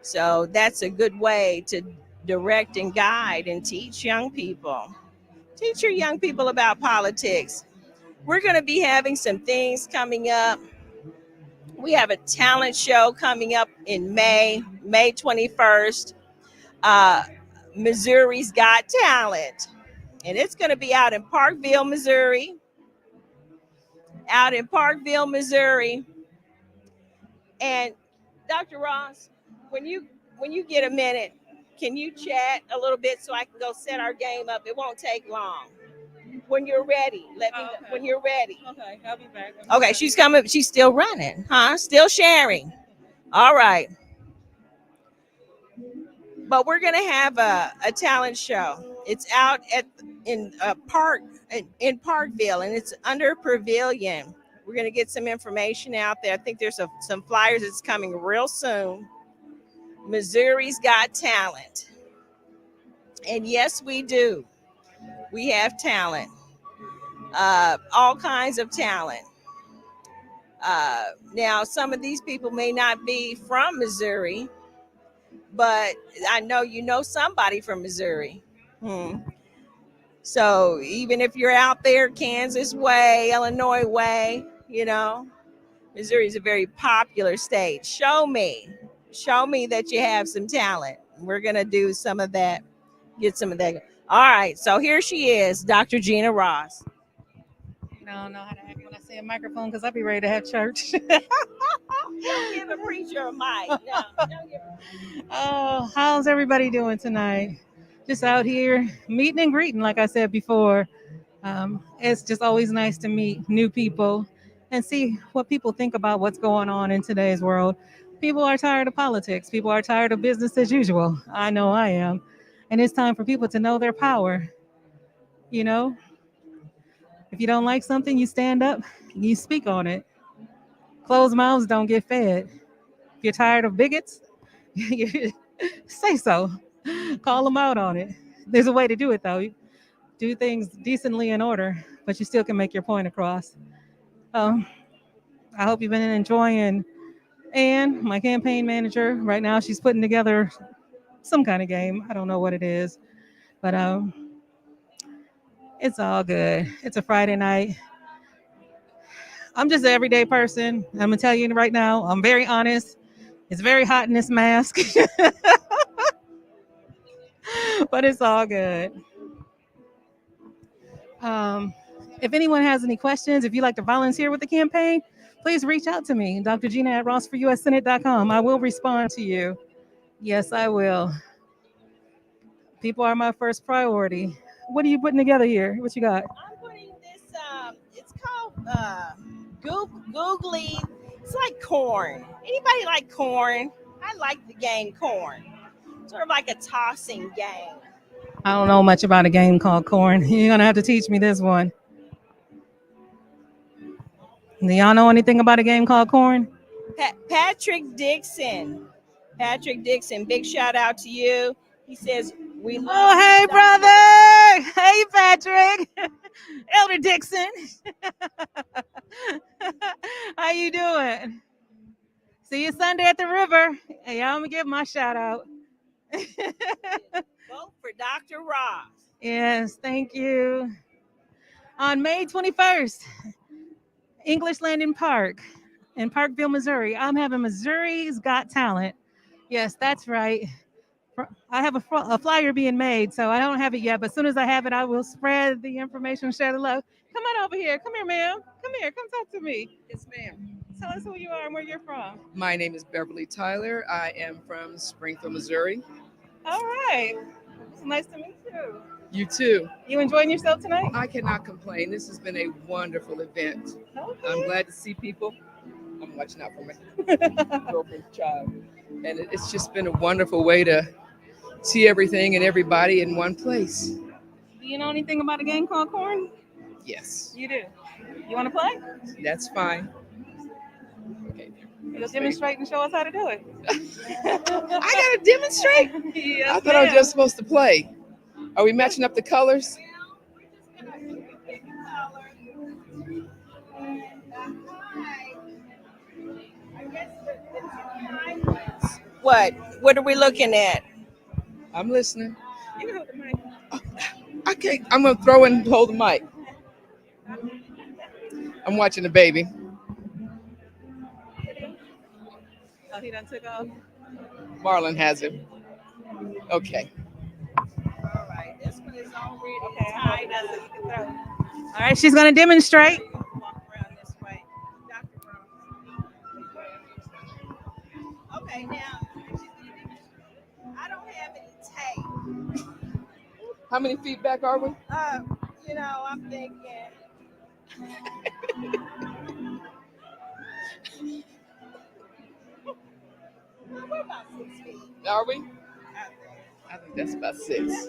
So that's a good way to direct and guide and teach young people. Teach your young people about politics. We're going to be having some things coming up. We have a talent show coming up in May 21st. Uh, Missouri's Got Talent. And it's going to be out in Parkville, Missouri. Out in Parkville, Missouri. And Dr. Ross, when you get a minute, can you chat a little bit so I can go set our game up? It won't take long. When you're ready, let me know. Okay. When you're ready. Okay, I'll be back. Okay, she's coming. She's still running, huh? Still sharing. All right. But we're gonna have a talent show. It's out in a park in Parkville, and it's under Pavilion. We're gonna get some information out there. I think there's some flyers that's coming real soon. Missouri's Got Talent, and yes, we do. We have talent, all kinds of talent. Now, some of these people may not be from Missouri, but I know you know somebody from Missouri. So even if you're out there, Kansas way, Illinois way, Missouri is a very popular state. Show me that you have some talent. We're going to do some of that, get some of that. All right. So here she is, Dr. Gina Ross. I don't know how to act when I say a microphone because I'll be ready to have church. Don't give a preacher a mic. No, don't give Oh, how's everybody doing tonight? Just out here meeting and greeting, like I said before. It's just always nice to meet new people and see what people think about what's going on in today's world. People are tired of politics. People are tired of business as usual. I know I am. And it's time for people to know their power. You know, if you don't like something, you stand up, you speak on it. Closed mouths don't get fed. If you're tired of bigots, say so. Call them out on it. There's a way to do it, though. You do things decently in order, but you still can make your point across. I hope you've been enjoying Ann, my campaign manager. Right now, she's putting together some kind of game. I don't know what it is, but it's all good. It's a Friday night. I'm just an everyday person. I'm gonna tell you right now, I'm very honest. It's very hot in this mask, but it's all good. If anyone has any questions, if you'd like to volunteer with the campaign, please reach out to me, Dr. Gina at rossforussenate.com. I will respond to you. Yes, I will. People are my first priority. What are you putting together here? What you got? I'm putting this, it's called googly. It's like corn. Anybody like corn? I like the game corn. Sort of like a tossing game. I don't know much about a game called Corn. You're going to have to teach me this one. Do y'all know anything about a game called Corn? Patrick Dixon. Big shout out to you. He says, we love Oh, hey, you, brother. Hey, Patrick. Elder Dixon. How you doing? See you Sunday at the river. Hey, I'm going to give my shout out. Vote for Dr. Ross. Yes, thank you. On May 21st, English Landing Park in Parkville, Missouri, I'm having Missouri's Got Talent. Yes, that's right. I have a flyer being made, so I don't have it yet, but as soon as I have it, I will spread the information, share the love. Come on over here. Come here, ma'am. Come here. Come talk to me. Yes, ma'am. Tell us who you are and where you're from. My name is Beverly Tyler. I am from Springfield, Missouri. All right. It's nice to meet you. You too. You enjoying yourself tonight? I cannot complain. This has been a wonderful event. Okay. I'm glad to see people. I'm watching out for my girlfriend's child. And it's just been a wonderful way to see everything and everybody in one place. Do you know anything about a game called Corn? Yes. You do. You want to play? That's fine. Okay. You'll demonstrate and show us how to do it. I got to demonstrate? Yes, I thought I was ma'am. just supposed to play. Are we matching up the colors? What are we looking at? I'm listening. I can't. I'm gonna throw and hold the mic. I'm watching the baby. Oh, he done took off. Marlon has him. Okay. All right, this one is already tied up. So you can throw. All right, she's gonna demonstrate. Walk around this way. Dr. Rose. Okay, now I don't have any tape. How many feet back are we? I'm thinking. We're about 6 feet. Are we? I think that's about 6.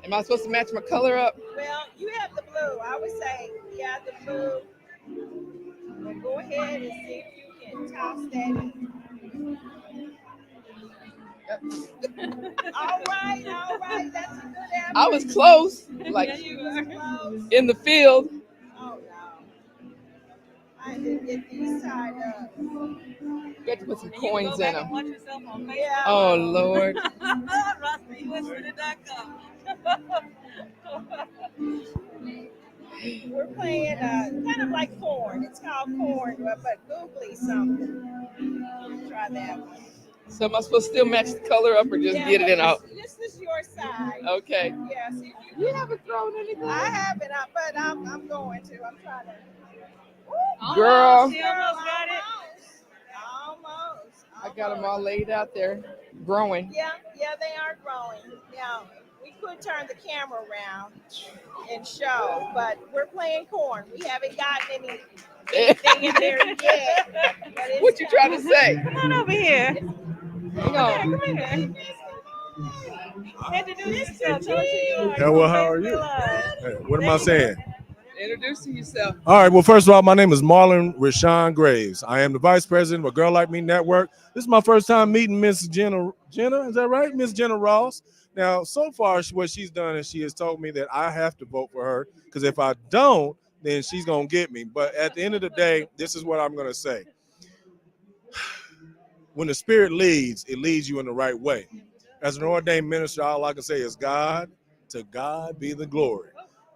Am I supposed to match my color up? Well, you have the blue. I would say, yeah, the blue. But go ahead and see if you can toss that in. All right. That's a good effort. I was close, like You were close. in the field. Oh, no. I didn't get these tied up. You have to put some coins in them. Watch yourself on Facebook. Yeah. Oh, Lord. We're playing kind of like corn. It's called corn, but googly something. Try that one. So am I supposed to still match the color up or just get it in out? This is your side. Okay. Yeah, see, You haven't thrown anything. I haven't, but I'm going to. I'm trying to. Girl. She almost got it. Almost. I got them all laid out there, growing. Yeah, they are growing. Now, we could turn the camera around and show, but we're playing corn. We haven't gotten anything in there yet. But it's What you trying to say? Come on over here. Hang on. Come here. Introduce yourself. Tell us who you are. Yeah, well, how are you? Live. Hey, what am I saying? Introducing yourself. All right. Well, first of all, my name is Marlon Rashawn Graves. I am the vice president of A Girl Like Me Network. This is my first time meeting Miss Jenna, is that right? Miss Jenna Ross. Now, so far, what she's done is she has told me that I have to vote for her because if I don't, then she's going to get me. But at the end of the day, this is what I'm going to say. When the Spirit leads, it leads you in the right way. As an ordained minister, all I can say is God, to God be the glory.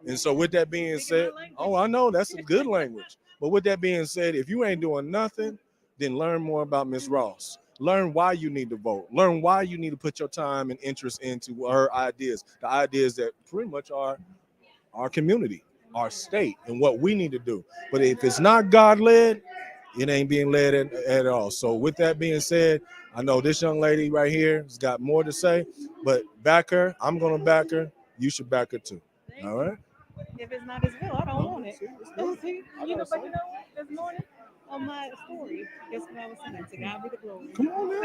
And so with that being said, oh, I know that's a good language. But with that being said, if you ain't doing nothing, then learn more about Miss Ross. Learn why you need to vote. Learn why you need to put your time and interest into her ideas, the ideas that pretty much are our community, our state, and what we need to do. But if it's not God-led, it ain't being led at all. So with that being said, I know this young lady right here has got more to say, but back her. I'm going to back her. You should back her too. All right? If it's not his will, I don't want it. See, you know what? This morning on my story, guess what I was saying? To God be the glory. Come on now.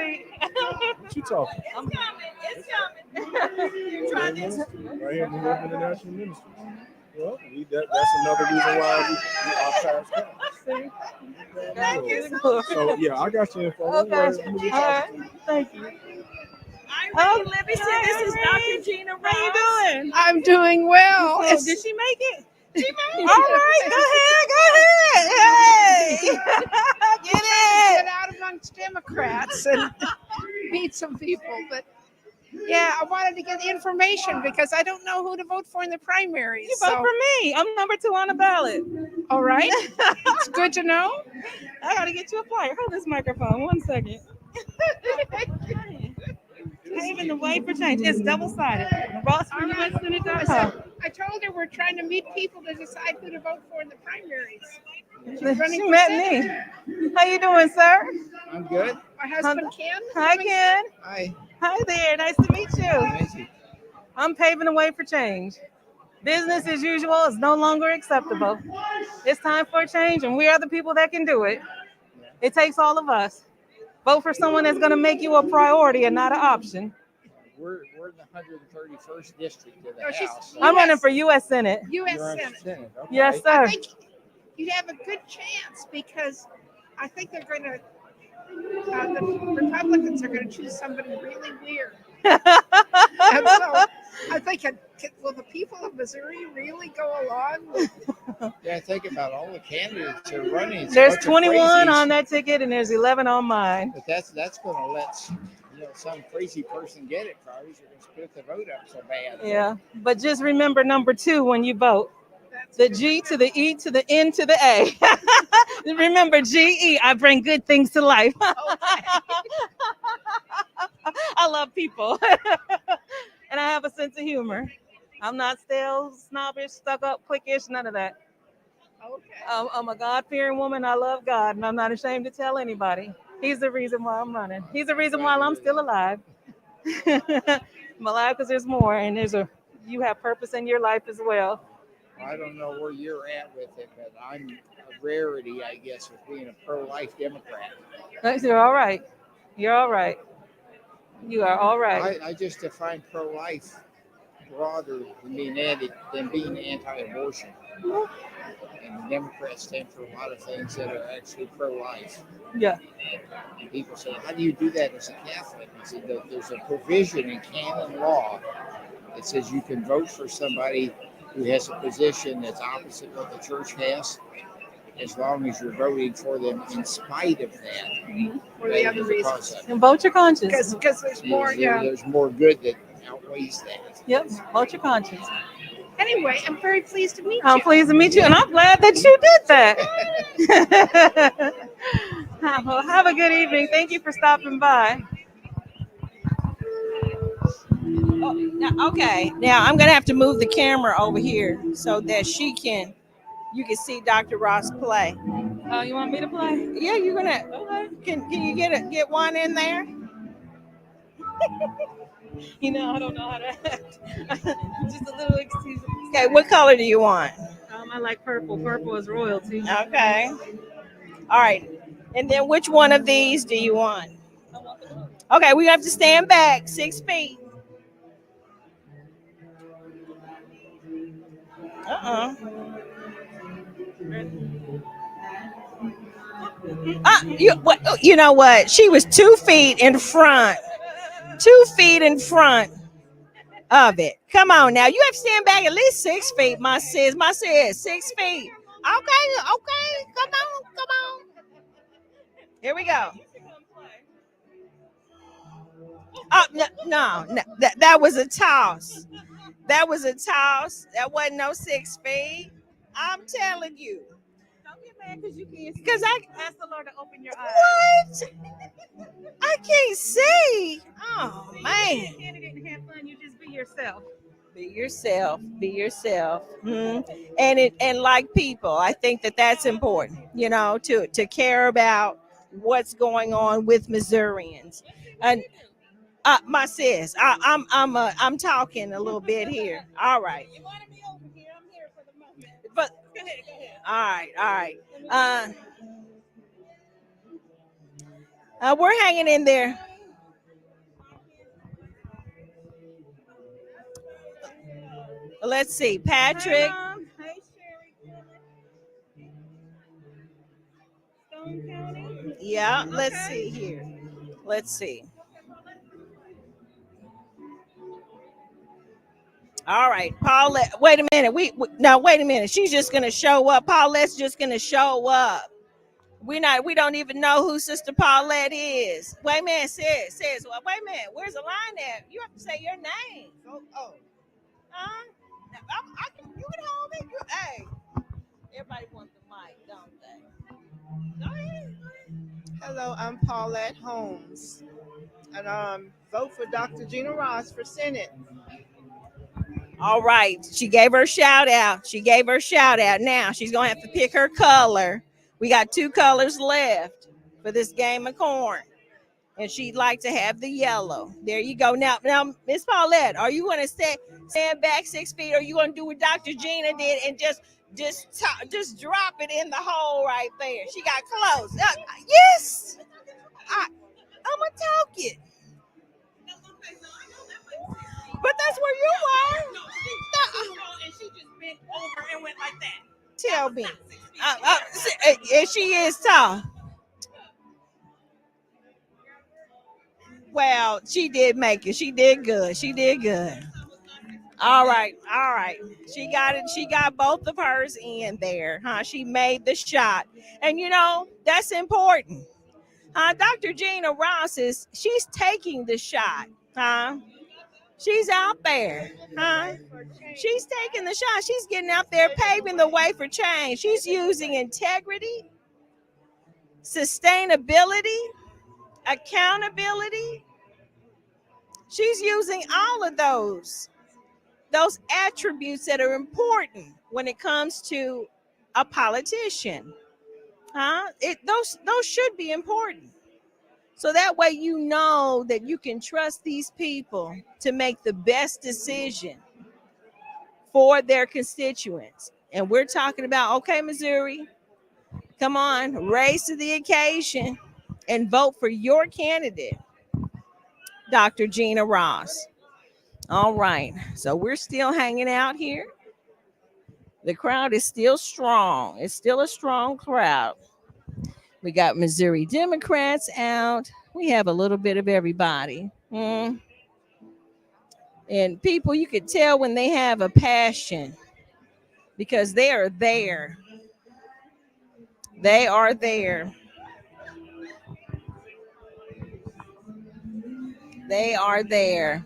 What you talking? It's coming. You try this. Right here, New York International Ministry. Well, that's another reason why we are past that. Thank you so much. So, yeah, I got your info. Okay. All right. Thank you. Irene Livingston, this is Dr. Gina Ross. How you doing? I'm doing well. Oh, did she make it? She made All right, go ahead. Hey, get Get it. out amongst Democrats and meet some people, but yeah, I wanted to get the information because I don't know who to vote for in the primaries. You vote for me. I'm number 2 on the ballot. All right, it's good to know. I gotta get you a flyer. Hold this microphone 1 second. Paving the way for change. It's double-sided. RossForUSSenate.com. I told her we're trying to meet people to decide who to vote for in the primaries. She met me. How you doing, sir? I'm good. My husband Ken. Hi, Ken. Hi. Hi there. Nice to meet you. I'm paving the way for change. Business as usual is no longer acceptable. It's time for a change, and we are the people that can do it. It takes all of us. Vote for someone that's going to make you a priority and not an option. We're in the 131st district of the No, she's- House. I'm running for U.S. Senate. U.S. You're on Senate. Senate, okay. Yes, I sir. think you'd have a good chance because I think they're going to, the Republicans are going to choose somebody really weird. And so I think, will the people of Missouri really go along with Yeah, think about all the candidates who are running. It's a There's bunch of 21 crazies. on that ticket, and there's 11 on mine. But that's going to let some crazy person get it. Probably they're going to split the vote up so bad. Yeah, but just remember number 2 when you vote. The G to the E to the N to the A. Remember GE. I bring good things to life. I love people, and I have a sense of humor. I'm not stale, snobbish, stuck up, cliquish, none of that. Okay. I'm a God-fearing woman. I love God, and I'm not ashamed to tell anybody. He's the reason why I'm running. He's the reason why I'm still alive. I'm alive because there's more, and you have purpose in your life as well. I don't know where you're at with it, but I'm a rarity, I guess, with being a pro-life Democrat. You're all right. You're all right. You are all right. I just define pro-life broader than being anti-abortion. And the Democrats stand for a lot of things that are actually pro-life. Yeah. And people say, how do you do that as a Catholic? I said, there's a provision in canon law that says you can vote for somebody who has a position that's opposite what the church has, as long as you're voting for them in spite of that. For the other reasons. And vote your conscience. Because there's more, There's more good that outweighs that. Yep. Vote your conscience. Anyway, I'm very pleased to meet you. I'm pleased to meet you, and I'm glad that you did that. Well, have a good evening. Thank you for stopping by. Okay, now I'm gonna have to move the camera over here so that you can see Dr. Ross play. Oh, you want me to play? Yeah, you're gonna. Okay. Can you get one in there? I don't know how to act. Just a little excuse. Okay, what color do you want? I like purple. Purple is royalty. Okay. All right. And then which one of these do you want? Okay, we have to stand back 6 feet. You know what? She was 2 feet in front. 2 feet in front of it. Come on now. You have to stand back at least 6 feet, my sis. 6 feet. Okay. Come on. Here we go. Oh, no. That was a toss. That wasn't no 6 feet. I'm telling you. Don't get mad because you can't. Because I ask the Lord to open your eyes. What? I can't see. Oh man. You candidate and have fun. You just be yourself. Be yourself. And like people, I think that's important. To care about what's going on with Missourians. And my sis, I'm talking a little bit here. All right. You want to be over here? I'm here for the moment. But go ahead. All right. We're hanging in there. Let's see, Patrick. Hey, Sherry. Stone County. Yeah, let's see here. Let's see. All right, Paulette. Wait a minute. Wait a minute. She's just gonna show up. Paulette's just gonna show up. We don't even know who Sister Paulette is. Wait a minute, sis. Well, wait a minute. Where's the line at? You have to say your name. You can hold it. Hey, everybody wants the mic, don't they? Go ahead. Hello, I'm Paulette Holmes, and vote for Dr. Gina Ross for Senate. All right. She gave her shout out. Now she's going to have to pick her color. We got 2 colors left for this game of corn. And she'd like to have the yellow. There you go. Now, Miss Paulette, are you going to stand back 6 feet, or are you going to do what Dr. Gina did and just drop it in the hole right there? She got close. Yes. I'm going to talk it. But that's where you are. And she just bent over and went like that. Tell me. And she is tall. Well, she did make it. She did good. All right, all right. She got it. She got both of hers in there, huh? She made the shot. And you know, that's important. Dr. Gina Ross she's taking the shot, huh? She's out there, huh? She's taking the shot. She's getting out there paving the way for change. She's using integrity, sustainability, accountability. She's using all of those attributes that are important when it comes to a politician. Those should be important. So that way you know that you can trust these people to make the best decision for their constituents. And we're talking about, okay, Missouri, come on, raise to the occasion and vote for your candidate, Dr. Gina Ross. All right. So we're still hanging out here. The crowd is still strong. It's still a strong crowd. We got Missouri Democrats out. We have a little bit of everybody. And people, you could tell when they have a passion because they are there. They are there. They are there.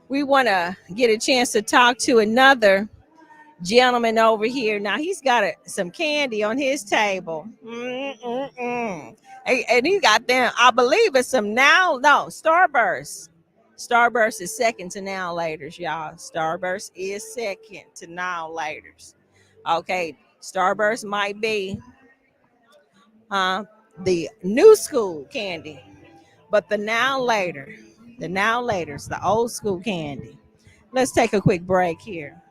We want to get a chance to talk to another gentleman over here. Now he's got some candy on his table. And he got them, I believe it's some Starburst. Starburst is second to Now Laters, y'all. Starburst is second to Now Laters. Okay, Starburst might be the new school candy, but the Now Laters, the old school candy. Let's take a quick break here.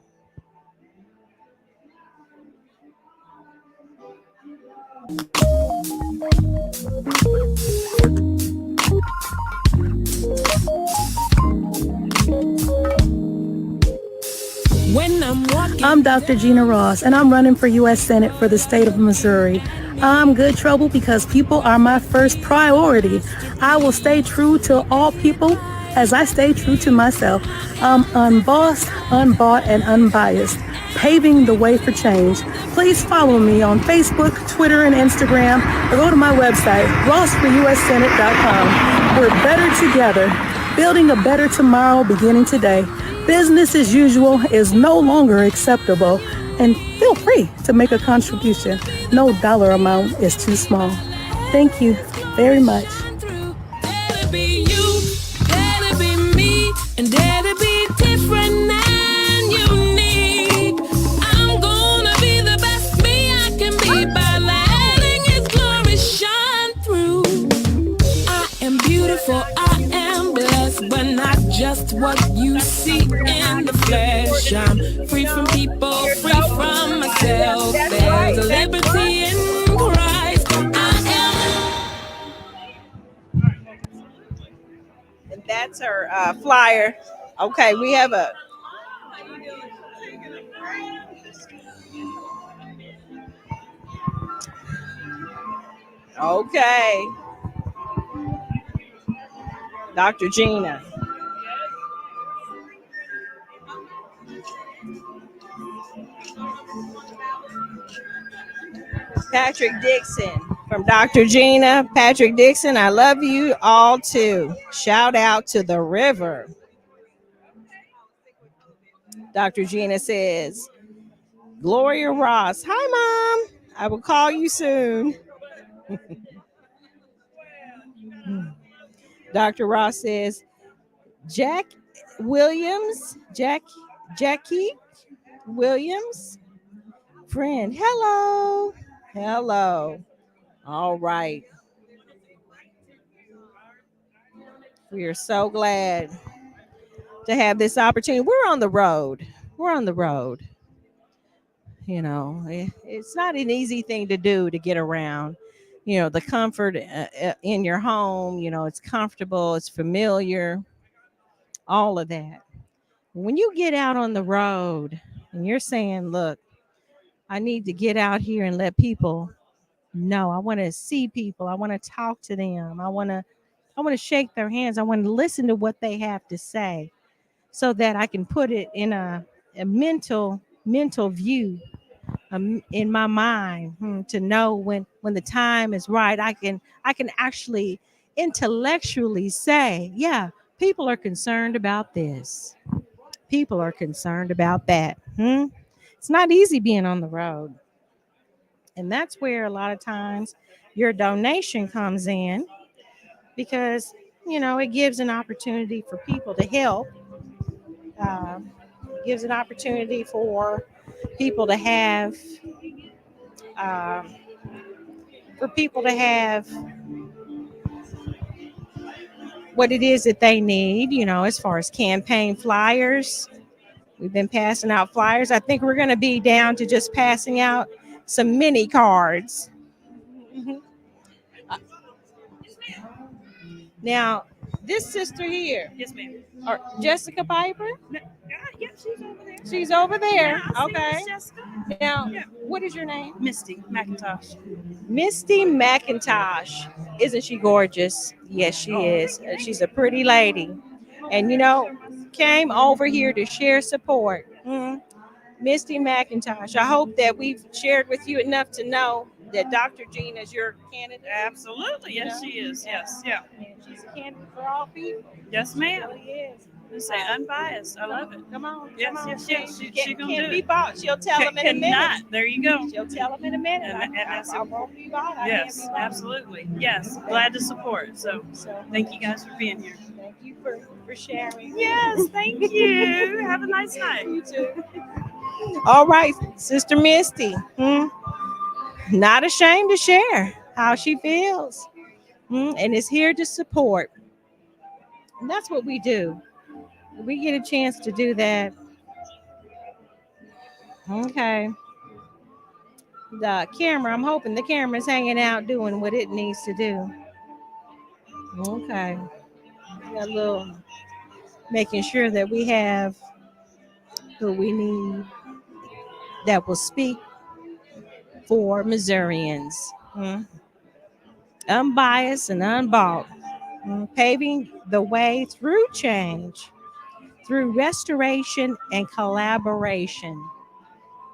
I'm Dr. Gina Ross, and I'm running for U.S. Senate for the state of Missouri. I'm good trouble because people are my first priority. I will stay true to all people as I stay true to myself. I'm unbossed, unbought, and unbiased, paving the way for change. Please follow me on Facebook, Twitter, and Instagram, or go to my website, rossforussenate.com. We're better together, building a better tomorrow beginning today. Business as usual is no longer acceptable, and feel free to make a contribution. No dollar amount is too small. Thank you very much. Dare to be you, dare to be me, and dare to be different and unique. I'm gonna be the best me I can be by letting His glory shine through. I am beautiful, I am blessed, but not just what you see in the flesh. I'm free from people, free from myself. There's a liberty in Christ. And that's her flyer. Okay, we have a okay. Dr. Gina. Patrick Dixon from Dr. Gina. Patrick Dixon, I love you all too. Shout out to the river. Dr. Gina says, Gloria Ross. Hi, Mom. I will call you soon. Dr. Ross says, Jackie Williams, friend. Hello. All right. We are so glad to have this opportunity. We're on the road. You know, it's not an easy thing to do to get around. You know, the comfort in your home, you know, it's comfortable, it's familiar, all of that. When you get out on the road and you're saying, look, I need to get out here and let people know. I want to see people. I want to talk to them. I want to shake their hands. I want to listen to what they have to say. so that I can put it in a mental view, in my mind, to know when the time is right. I can actually intellectually say, yeah, people are concerned about this. People are concerned about that. It's not easy being on the road. And that's where a lot of times your donation comes in, because, it gives an opportunity for people to help. It gives an opportunity for people to have, um, what it is that they need, as far as campaign flyers. We've been passing out flyers. I think we're going to be down to just passing out some mini cards. Now, this sister here, Yes, ma'am. or Jessica Piper, Yeah, she's over there. she's over there. Yeah, I see Okay. Miss Jessica. Now, Yeah. what is your name? Misty McIntosh. Misty McIntosh. Isn't she gorgeous? Yes, she is. She's a pretty lady. And, came over here to share support. Misty McIntosh, I hope that we've shared with you enough to know that Dr. Jean is your candidate. Absolutely. Yes, she is. Yes. Yeah. She's a candidate for all people. Yes, ma'am. She is. Let's say unbiased. I love it. Come on. Yes, come on. yes, yes. She Can't gonna do be it. bought. She'll tell them in a minute. Cannot. There you go. She'll tell them in a minute. And that's I won't be bought. I Yes, can't be bought. absolutely. Yes, glad to support. So thank you guys for being here. Thank you for sharing. Yes, thank you. Have a nice night. You too. All right, Sister Misty. Not ashamed to share how she feels, and is here to support. And that's what we do. We get a chance to do that. Okay. The camera, I'm hoping the camera's hanging out doing what it needs to do. Okay. Got a little, making sure that we have who we need that will speak for Missourians. Unbiased and unbought. Paving the way through change, through restoration and collaboration.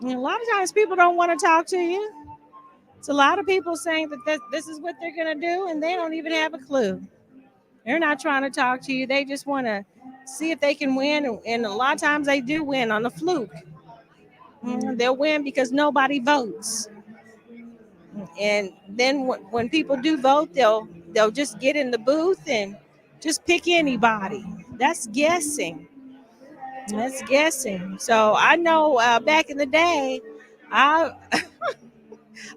And a lot of times people don't want to talk to you. It's a lot of people saying that this is what they're going to do, and they don't even have a clue. They're not trying to talk to you. They just want to see if they can win. And a lot of times they do win on a fluke. They'll win because nobody votes. And then when people do vote, they'll just get in the booth and just pick anybody. That's guessing. That's guessing. So I know back in the day, I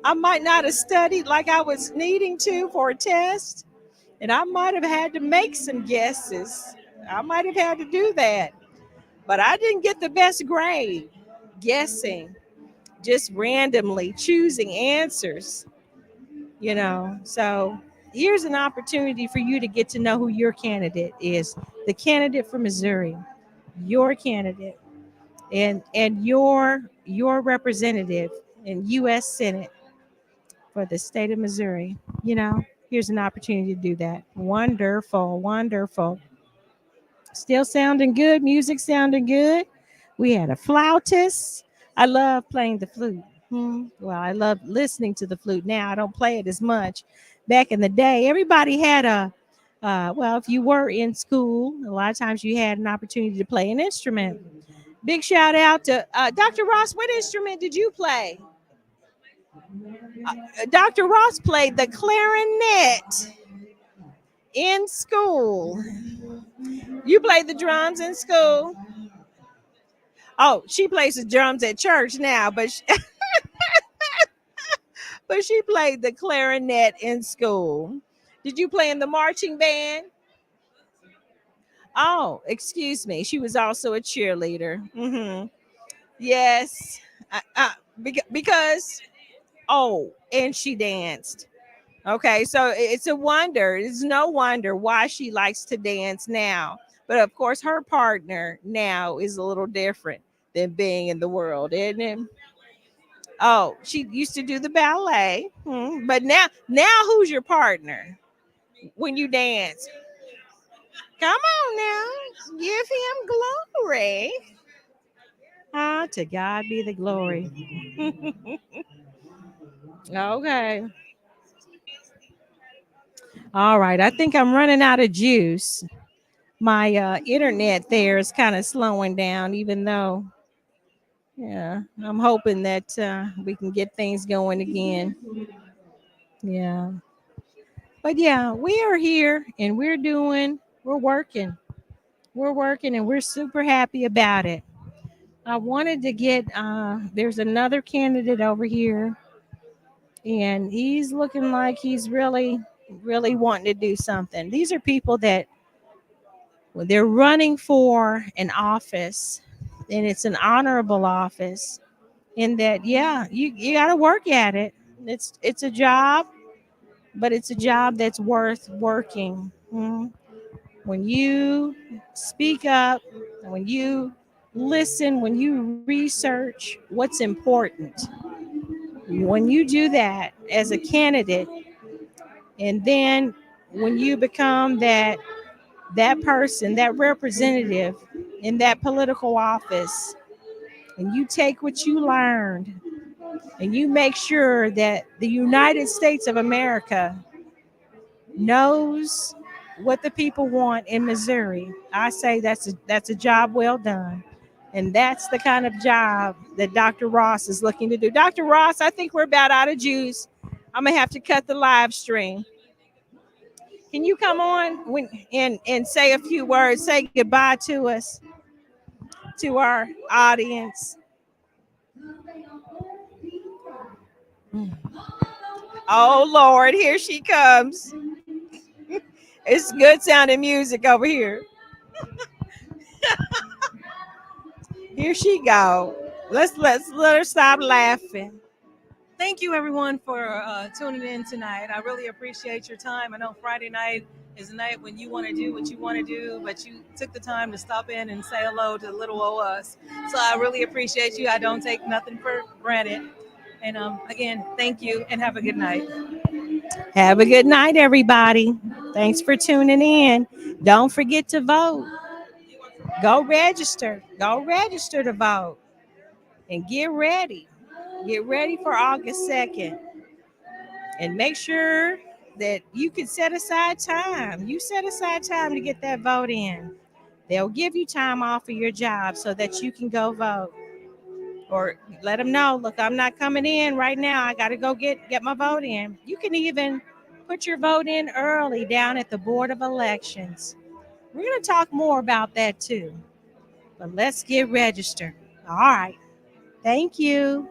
I might not have studied like I was needing to for a test, and I might have had to make some guesses. I might have had to do that, but I didn't get the best grade guessing, just randomly choosing answers. So here's an opportunity for you to get to know who your candidate is, the candidate for Missouri, your candidate, and your representative in U.S. Senate for the state of Missouri. Here's an opportunity to do that. Wonderful, wonderful. Still sounding good, music sounding good. We had a flautist. I love playing the flute. Well, I love listening to the flute now. I don't play it as much. Back in the day, everybody had well, if you were in school, a lot of times you had an opportunity to play an instrument. Big shout out to Dr. Ross. What instrument did you play? Dr. Ross played the clarinet in school. You played the drums in school? Oh, she plays the drums at church now, but but she played the clarinet in school. Did you play in the marching band? Oh, excuse me. She was also a cheerleader. Yes. Because, and she danced. Okay, so it's a wonder. It's no wonder why she likes to dance now. But of course, her partner now is a little different than being in the world, isn't it? Oh, she used to do the ballet. But now who's your partner when you dance? Come on now. Give him glory. Ah, to God be the glory. Okay. All right. I think I'm running out of juice. My internet there is kind of slowing down, even though, yeah, I'm hoping that we can get things going again. Yeah. But yeah, we are here and we're working. We're working and we're super happy about it. I wanted to get, there's another candidate over here and he's looking like he's really, really wanting to do something. These are people that they're running for an office and it's an honorable office in that, yeah, you got to work at it. It's a job, but it's a job that's worth working. When you speak up, when you listen, when you research what's important, when you do that as a candidate, and then when you become that person, that representative in that political office, and you take what you learned and you make sure that the United States of America knows what the people want in Missouri, I say that's a job well done. And that's the kind of job that Dr. Ross is looking to do. Dr. Ross, I think we're about out of juice. I'm gonna have to cut the live stream. Can you come on and say a few words, say goodbye to us, to our audience? Oh Lord, here she comes. It's good sounding music over here. Here she go. Let's let her stop laughing. Thank you, everyone, for tuning in tonight. I really appreciate your time. I know Friday night is a night when you want to do what you want to do, but you took the time to stop in and say hello to little old us. So I really appreciate you. I don't take nothing for granted. And again, thank you and have a good night. Have a good night, everybody. Thanks for tuning in. Don't forget to vote. Go register. Go register to vote. And get ready. Get ready for August 2nd. And make sure that you can set aside time. You set aside time to get that vote in. They'll give you time off of your job so that you can go vote. Or let them know, look, I'm not coming in right now. I got to go get my vote in. You can even put your vote in early down at the Board of Elections. We're going to talk more about that too. But let's get registered. All right. Thank you.